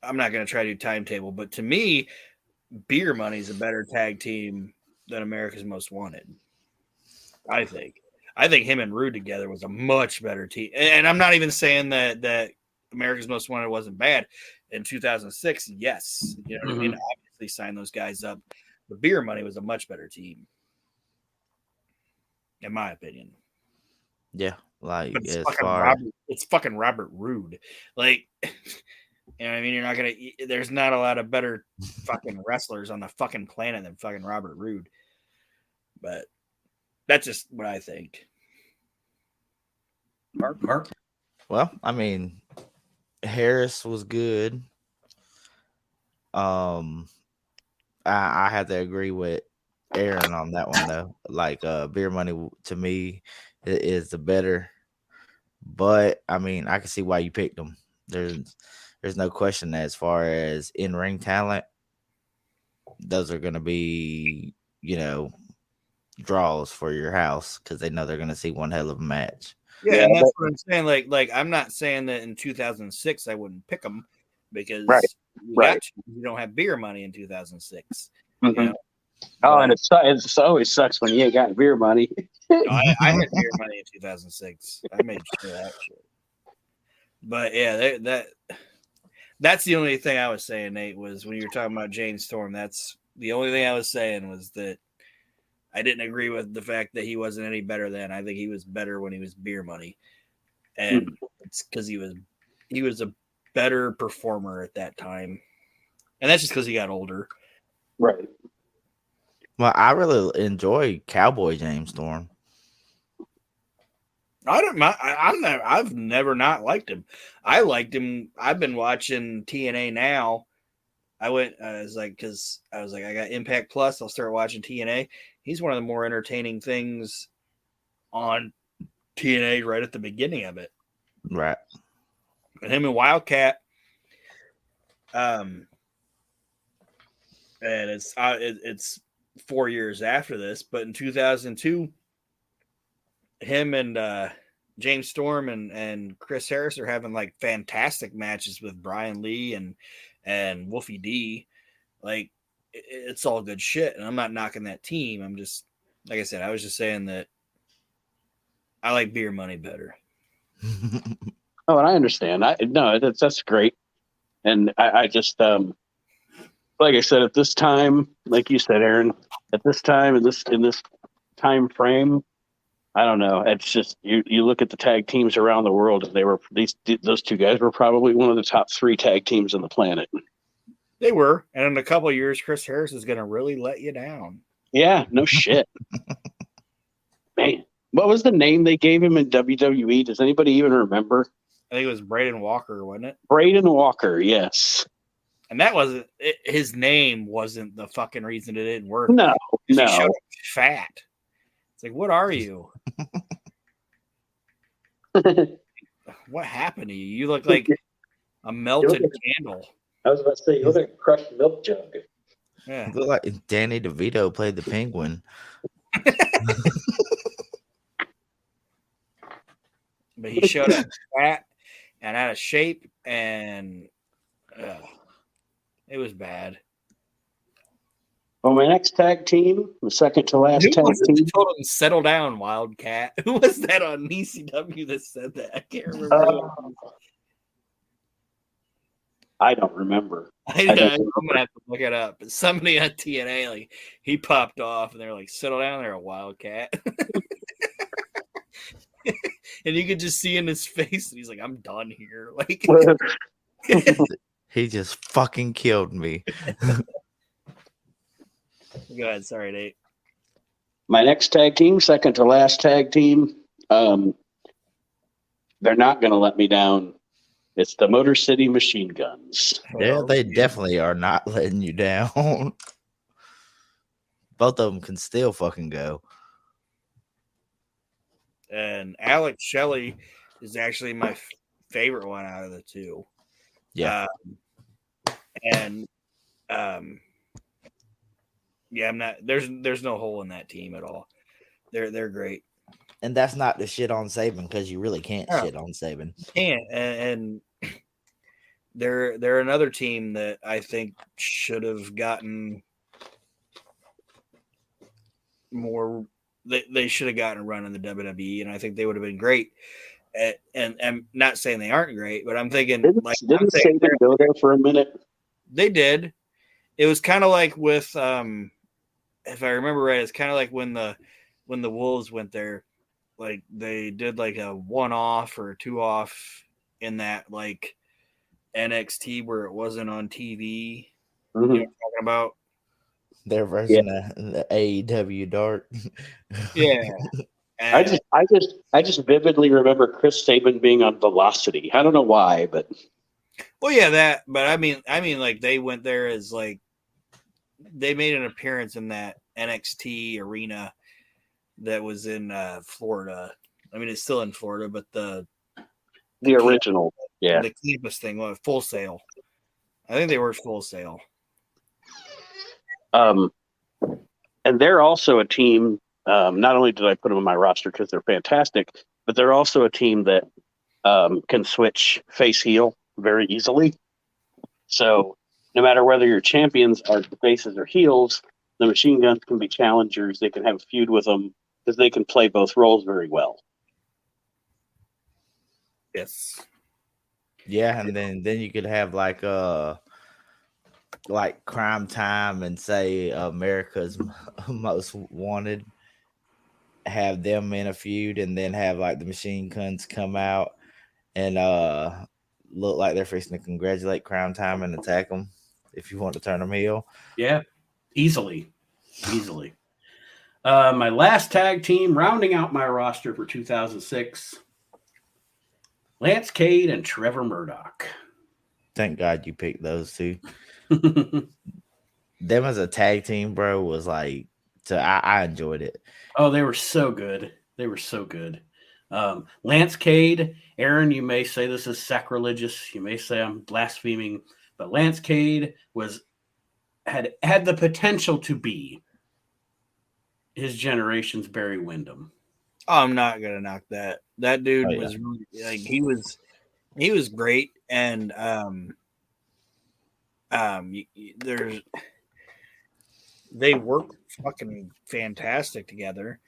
Speaker 2: I'm not going to try to do timetable, but to me, Beer Money is a better tag team than America's Most Wanted. I think. I think him and Rude together was a much better team. And I'm not even saying that America's Most Wanted wasn't bad. In 2006, yes. You know what I mean? Obviously signed those guys up. But Beer Money was a much better team. In my opinion.
Speaker 3: Yeah, like
Speaker 2: But
Speaker 3: as
Speaker 2: it's fucking Robert Roode. Like, you know what I mean? You're not gonna. There's not a lot of better fucking wrestlers on the fucking planet than fucking Robert Roode. But that's just what I think.
Speaker 1: Mark.
Speaker 3: well, I mean, Harris was good. I have to agree with Aaron on that one though. Like Beer Money to me is the better, but I mean I can see why you picked them. There's no question that as far as in ring talent, those are gonna be, draws for your house because they know they're gonna see one hell of a match.
Speaker 2: Yeah, and that's what I'm saying. Like I'm not saying that in 2006 I wouldn't pick them because you don't have Beer Money in 2006.
Speaker 4: Mm-hmm.
Speaker 2: You know?
Speaker 4: Oh, and it always sucks when you ain't got Beer Money.
Speaker 2: No, I had Beer Money in 2006. I made sure of that shit. But yeah, that's the only thing I was saying, Nate, was when you were talking about James Storm. That's the only thing I was saying was that I didn't agree with the fact that he wasn't any better then. I think he was better when he was Beer Money. And it's because he was a better performer at that time. And that's just because he got older.
Speaker 4: Right.
Speaker 3: Well, I really enjoy Cowboy James Storm.
Speaker 2: I've never not liked him. I liked him. I've been watching TNA now. I was like, I got Impact Plus. I'll start watching TNA. He's one of the more entertaining things on TNA right at the beginning of it.
Speaker 3: Right.
Speaker 2: And him and Wildcat. And it's 4 years after this, but in 2002, him and James Storm and Chris Harris are having like fantastic matches with Brian Lee and Wolfie D. Like it's all good shit, and I'm not knocking that team. I'm just, like I said, I was just saying that I like Beer Money better.
Speaker 4: Oh, and I understand. That's great, and I just like I said, at this time, like you said, Aaron, at this time in this time frame, I don't know. It's just you look at the tag teams around the world, and those two guys were probably one of the top 3 tag teams on the planet.
Speaker 2: They were, and in a couple of years, Chris Harris is going to really let you down.
Speaker 4: Yeah, no shit. Man, what was the name they gave him in WWE? Does anybody even remember?
Speaker 2: I think it was Braden Walker, wasn't it?
Speaker 4: Braden Walker, yes.
Speaker 2: And that wasn't his name. Wasn't the fucking reason it didn't work?
Speaker 4: No.
Speaker 2: He showed up fat. It's like, what are you? What happened to you? You look like a melted candle.
Speaker 4: I was about to say, you look like a crushed milk jug.
Speaker 2: Yeah.
Speaker 3: Look like Danny DeVito played the Penguin.
Speaker 2: But he showed up fat and out of shape, and it was bad.
Speaker 4: Well, my next tag team, the second to last tag team.
Speaker 2: Told him, settle down, Wildcat. Who was that on ECW that said that? I can't remember.
Speaker 4: I don't remember.
Speaker 2: I'm gonna have to look it up. But somebody on TNA, like, he popped off, and they're like, "Settle down there, Wildcat." And you could just see in his face, and he's like, "I'm done here." Like,
Speaker 3: he just fucking killed me.
Speaker 2: Go ahead, sorry, Nate.
Speaker 4: My next tag team, second to last tag team. They're not going to let me down. It's the Motor City Machine Guns.
Speaker 3: Yeah, they definitely are not letting you down. Both of them can still fucking go.
Speaker 2: And Alex Shelley is actually my favorite one out of the two.
Speaker 3: Yeah.
Speaker 2: Yeah, I'm not. There's no hole in that team at all. They're great.
Speaker 3: And that's not the shit on Saban, because you really can't
Speaker 2: Yeah.
Speaker 3: shit on Saban.
Speaker 2: Can't. And they're another team that I think should have gotten more. They should have gotten a run in the WWE, and I think they would have been great. And I'm not saying they aren't great, but I'm thinking
Speaker 4: Didn't Saban go there for a minute?
Speaker 2: They did. It was kind of like with, if I remember right, it's kind of like when the Wolves went there, like they did like a 1-off or a 2-off in that like NXT where it wasn't on TV.
Speaker 4: Mm-hmm.
Speaker 2: You know what I'm talking about?
Speaker 3: Their version of the AEW Dark.
Speaker 2: Yeah.
Speaker 4: And I just vividly remember Chris Saban being on Velocity. I don't know why, but
Speaker 2: well, yeah, that. But I mean, like they went there as like they made an appearance in that NXT arena that was in Florida. I mean, it's still in Florida, but the
Speaker 4: original,
Speaker 2: the campus thing was Full Sail. I think they were Full Sail.
Speaker 4: And they're also a team. Not only did I put them on my roster because they're fantastic, but they're also a team that can switch face heel very easily. So no matter whether your champions are faces or heels, the Machine Guns can be challengers. They can have a feud with them because they can play both roles very well.
Speaker 2: Yes.
Speaker 3: Yeah, and then you could have like Crime Time and say America's Most Wanted, have them in a feud, and then have like the Machine Guns come out and look like they're fixing to congratulate Crime Time and attack them if you want to turn them heel.
Speaker 1: Yeah, easily. My last tag team, rounding out my roster for 2006, Lance Cade and Trevor Murdoch.
Speaker 3: Thank God you picked those two. Them as a tag team, bro, was like, I enjoyed it.
Speaker 1: Oh, they were so good. Lance Cade, Aaron, you may say this is sacrilegious. You may say I'm blaspheming, but Lance Cade had the potential to be his generation's Barry Windham.
Speaker 2: Oh, I'm not gonna knock that. That dude was really, like he was great, and they worked fucking fantastic together,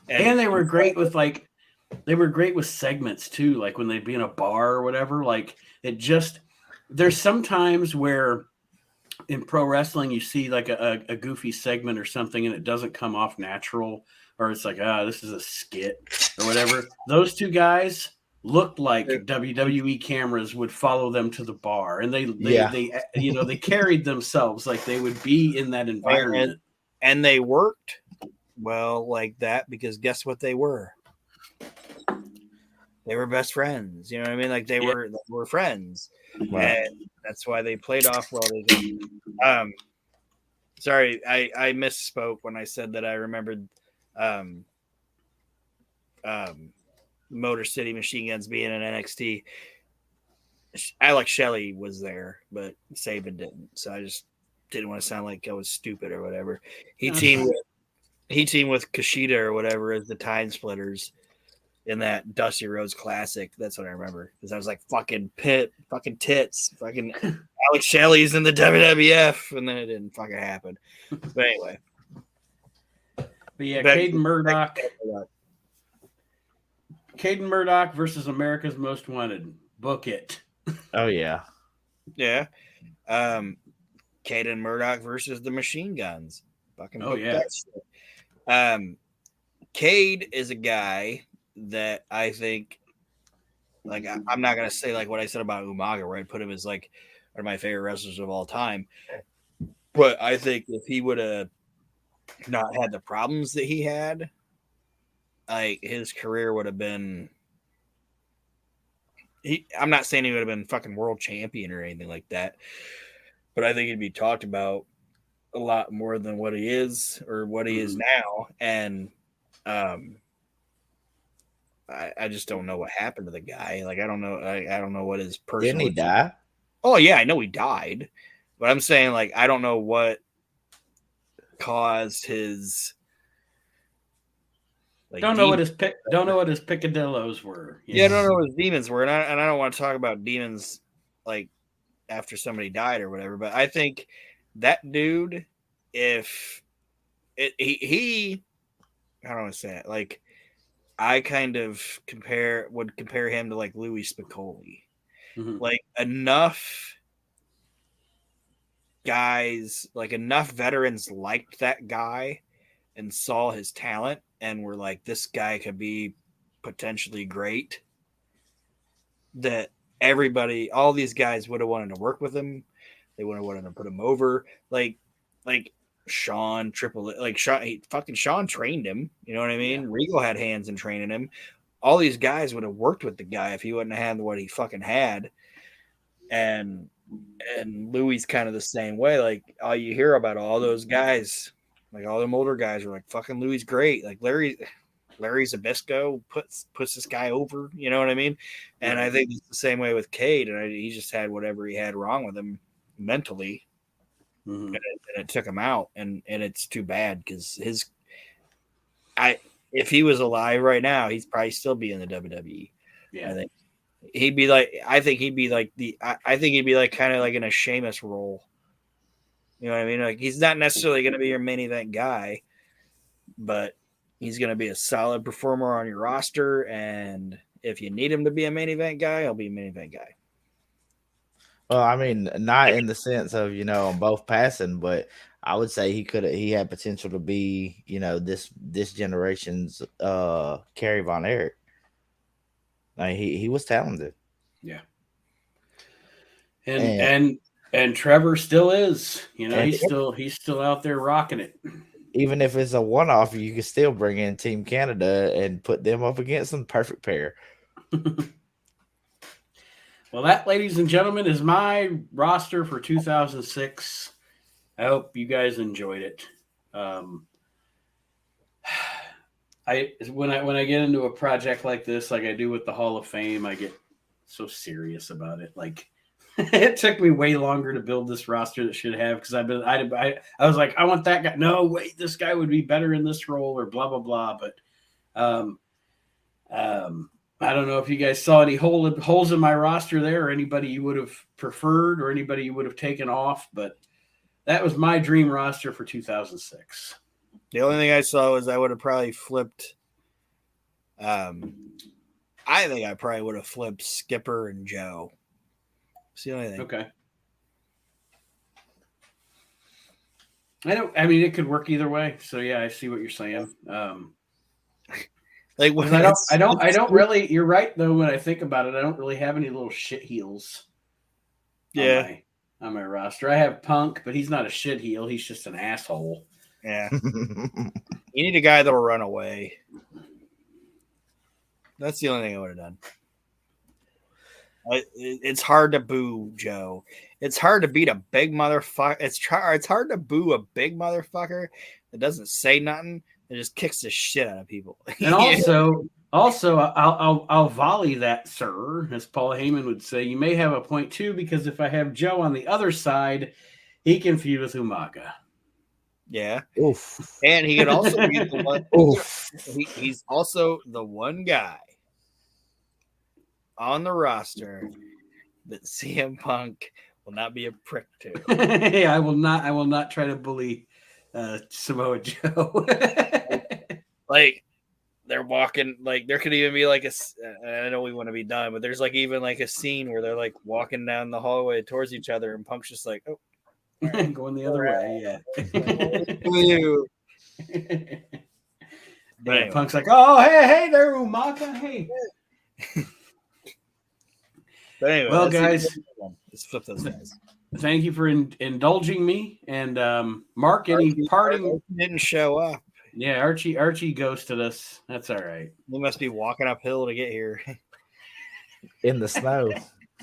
Speaker 1: and they were great with segments too, like when they'd be in a bar or whatever. Like it just, there's sometimes where in pro wrestling you see like a goofy segment or something and it doesn't come off natural, or it's like, this is a skit or whatever. Those two guys looked like WWE cameras would follow them to the bar, and they they carried themselves like they would be in that environment.
Speaker 2: And they worked well like that because guess what they were? They were best friends. You know what I mean? Like they were friends. Right. And that's why they played off well. Sorry, I misspoke when I said that I remembered Motor City Machine Guns being in NXT. Alex Shelley was there, but Saban didn't. So I just didn't want to sound like I was stupid or whatever. He teamed with Kushida or whatever as the Time Splitters in that Dusty Rhodes Classic. That's what I remember, because I was like, fucking tits, fucking Alex Shelley's in the WWF, and then it didn't fucking happen. But anyway.
Speaker 1: But yeah, Caden Murdoch versus America's Most Wanted. Book it.
Speaker 3: Oh yeah.
Speaker 2: Yeah. Caden Murdoch versus the Machine Guns. Fucking book that shit. Cade is a guy that I think, like, I'm not gonna say like what I said about Umaga, where I put him as like one of my favorite wrestlers of all time. But I think if he would have not had the problems that he had, like his career would have been. I'm not saying he would have been fucking world champion or anything like that, but I think he'd be talked about a lot more than what he is or what he is now. And I just don't know what happened to the guy. Like I don't know. I don't know what his personal.
Speaker 3: Didn't he die?
Speaker 2: Oh yeah, I know he died, but I'm saying like I don't know what caused his Like
Speaker 1: don't know what his picadillos were.
Speaker 2: Yeah, I don't know what his demons were, and I don't want to talk about demons like after somebody died or whatever. But I think that dude, if he I don't want to say it, like I kind of would compare him to like Louis Spicolli.
Speaker 1: Mhm.
Speaker 2: Like enough guys, like enough veterans liked that guy and saw his talent and were like, this guy could be potentially great, that everybody, all these guys would have wanted to work with him. They would have wanted to put him over. Like Sean Sean trained him. You know what I mean? Yeah. Regal had hands in training him. All these guys would have worked with the guy if he wouldn't have had what he fucking had. And Louis kind of the same way. Like all you hear about all those guys, like all them older guys are like, fucking Louis great. Like Larry Zbyszko puts this guy over. You know what I mean? And right. I think it's the same way with Cade. And he just had whatever he had wrong with him mentally. Mm-hmm. And it took him out. And it's too bad because if he was alive right now, he'd probably still be in the WWE. Yeah. I think he'd be like kind of like in a Sheamus role. You know what I mean? Like he's not necessarily going to be your main event guy, but he's going to be a solid performer on your roster. And if you need him to be a main event guy, he'll be a main event guy.
Speaker 3: Well, I mean, not in the sense of, both passing, but I would say he had potential to be, this generation's Kerry Von Erich. Like he was talented.
Speaker 1: Yeah. And Trevor still is, he's still out there rocking it.
Speaker 3: Even if it's a one-off, you can still bring in Team Canada and put them up against them. Perfect pair.
Speaker 1: Well, that, ladies and gentlemen, is my roster for 2006. I hope you guys enjoyed it. When I get into a project like this, like I do with the Hall of Fame, I get so serious about it. Like it took me way longer to build this roster that should have, because I was like, I want that guy. No, wait, this guy would be better in this role, or blah blah blah. But I don't know if you guys saw any holes in my roster there, or anybody you would have preferred, or anybody you would have taken off. But that was my dream roster for 2006.
Speaker 2: The only thing I saw was I would have probably flipped. I think I probably would have flipped Skipper and Joe. It's the only thing.
Speaker 1: Okay. I mean, it could work either way. So yeah, I see what you're saying.
Speaker 2: Like when
Speaker 1: I don't really. You're right though. When I think about it, I don't really have any little shit heels.
Speaker 2: Yeah.
Speaker 1: On my roster, I have Punk, but he's not a shit heel. He's just an asshole.
Speaker 2: Yeah. You need a guy that will run away. That's the only thing I would have done. It's hard to boo Joe. It's hard to beat a big motherfucker. It's hard to boo a big motherfucker that doesn't say nothing. It just kicks the shit out of people.
Speaker 1: And also, I'll volley that, sir, as Paul Heyman would say. You may have a point too, because if I have Joe on the other side, he can feud with Umaga.
Speaker 2: Yeah.
Speaker 3: Oof.
Speaker 2: And he could also be the one. Oof. He's also the one guy on the roster that CM Punk will not be a prick to.
Speaker 1: Hey, I will not try to bully Samoa Joe.
Speaker 2: Like they're walking, like there could even be like I know we want to be done, but there's like even like a scene where they're like walking down the hallway towards each other, and Punk's just like, oh.
Speaker 1: Going the other way, yeah. But anyway. Punk's like, oh, hey there, Umaga, hey.
Speaker 2: But anyway,
Speaker 1: well, guys,
Speaker 2: let's flip those guys.
Speaker 1: Thank you for indulging me. And Mark, any parting?
Speaker 2: Didn't show up.
Speaker 1: Yeah, Archie ghosted us. That's all right.
Speaker 2: We must be walking uphill to get here
Speaker 3: in the snow.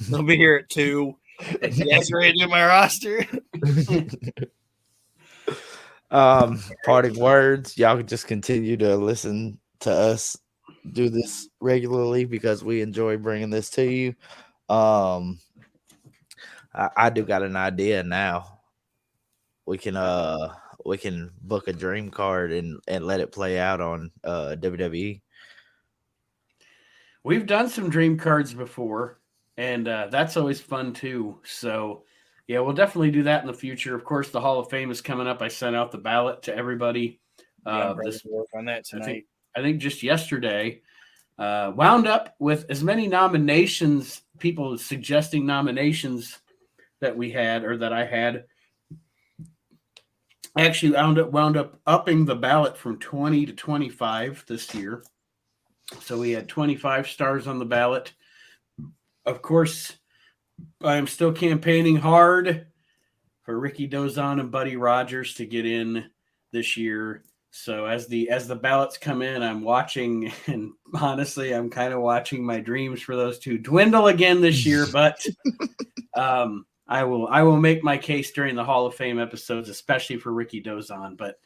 Speaker 2: They'll be here at 2. You guys ready to do my roster?
Speaker 3: Parting words. Y'all can just continue to listen to us do this regularly because we enjoy bringing this to you. I do got an idea now. We can book a dream card and let it play out on WWE.
Speaker 1: We've done some dream cards before, and that's always fun too. So, yeah, we'll definitely do that in the future. Of course, the Hall of Fame is coming up. I sent out the ballot to everybody.
Speaker 2: This work on that tonight.
Speaker 1: I think just yesterday. Wound up with as many nominations, people suggesting nominations that we had or that I had. I actually wound up upping the ballot from 20 to 25 this year. So we had 25 stars on the ballot. Of course, I am still campaigning hard for Ricky Dozon and Buddy Rogers to get in this year. So as the ballots come in, I'm watching, and honestly, I'm kind of watching my dreams for those two dwindle again this year. But I will make my case during the Hall of Fame episodes, especially for Ricky Dozon. But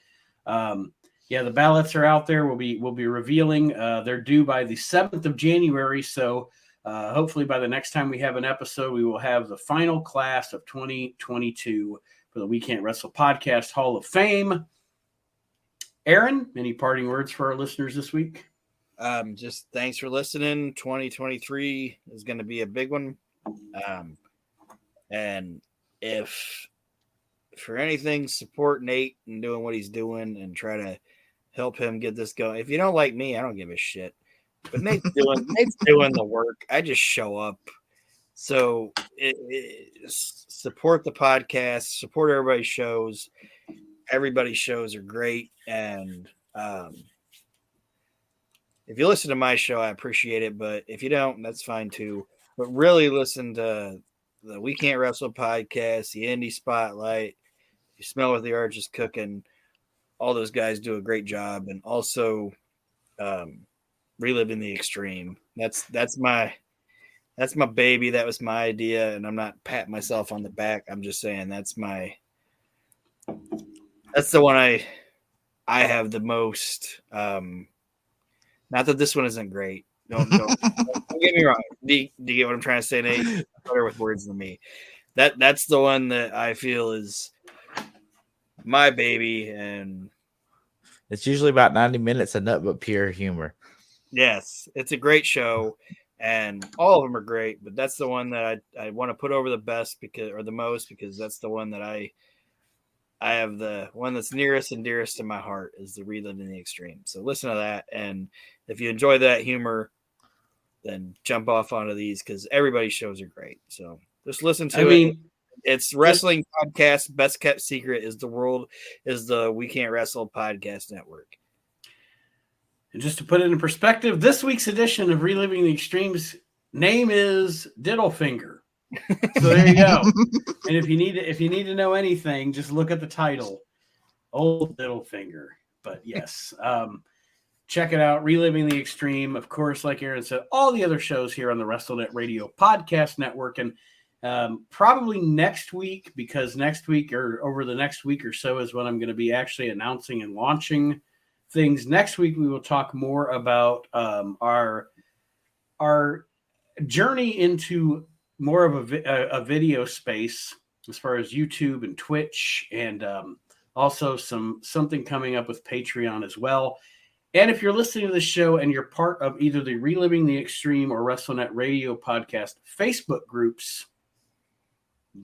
Speaker 1: yeah, the ballots are out there. We'll be revealing. They're due by the 7th of January. So hopefully by the next time we have an episode, we will have the final class of 2022 for the We Can't Wrestle Podcast Hall of Fame. Aaron, any parting words for our listeners this week?
Speaker 2: Just thanks for listening. 2023 is going to be a big one. And if for anything, support Nate and doing what he's doing and try to help him get this going. If you don't like me, I don't give a shit. But Nate's doing the work. I just show up. So support the podcast, support everybody's shows. Everybody's shows are great. And if you listen to my show, I appreciate it. But if you don't, that's fine too. But really listen to the We Can't Wrestle podcast, the Indie Spotlight. You Smell What the Arch is Cooking. All those guys do a great job. And also Reliving the Extreme. That's my baby. That was my idea. And I'm not patting myself on the back. I'm just saying that's the one I have the most. Not that this one isn't great. Don't get me wrong. Do you get what I'm trying to say, Nate? You're better with words than me. That's the one that I feel is my baby, and
Speaker 3: it's usually about 90 minutes of nut but pure humor.
Speaker 2: Yes, it's a great show, and all of them are great. But that's the one that I want to put over the best because that's the one that I have, the one that's nearest and dearest to my heart is the Reliving the Extreme. So listen to that. And if you enjoy that humor, then jump off onto these because everybody's shows are great. So just listen to it. It's wrestling podcast. Best kept secret is the We Can't Wrestle Podcast Network.
Speaker 1: And just to put it in perspective, this week's edition of Reliving the Extremes name is Diddlefinger. So there you go. And if you need to know anything, just look at the title, Old Diddlefinger. But yes, check it out, Reliving the Extreme. Of course, like Aaron said, all the other shows here on the WrestleNet Radio Podcast Network, and probably next week, because next week or over the next week or so is when I'm going to be actually announcing and launching things. Next week, we will talk more about our journey into more of a video space as far as YouTube and Twitch, and also something coming up with Patreon as well. And if you're listening to the show and you're part of either the Reliving the Extreme or WrestleNet Radio Podcast Facebook groups,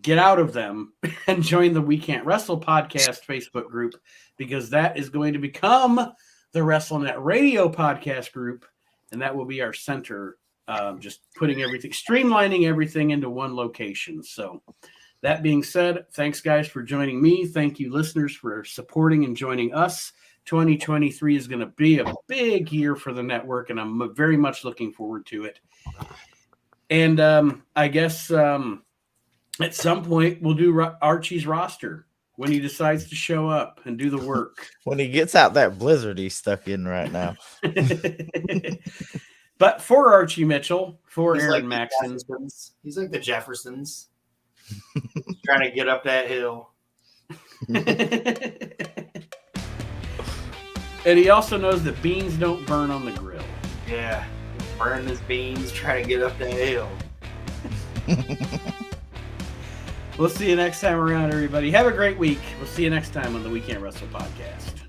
Speaker 1: get out of them and join the We Can't Wrestle Podcast Facebook group, because that is going to become the WrestleNet Radio Podcast group, and that will be our center. Just putting everything, streamlining everything into one location. So that being said, thanks guys for joining me. Thank you listeners for supporting and joining us. 2023 is going to be a big year for the network, and I'm very much looking forward to it. And I guess at some point we'll do Archie's roster when he decides to show up and do the work.
Speaker 3: When he gets out that blizzard he's stuck in right now.
Speaker 1: But for Archie Mitchell, for
Speaker 2: He's
Speaker 1: Aaron
Speaker 2: like
Speaker 1: Maxson.
Speaker 2: He's like the Jeffersons. Trying to get up that hill.
Speaker 1: And he also knows that beans don't burn on the grill.
Speaker 2: Yeah. Burning his beans, trying to get up that hill.
Speaker 1: We'll see you next time around, everybody. Have a great week. We'll see you next time on the We Can't Wrestle podcast.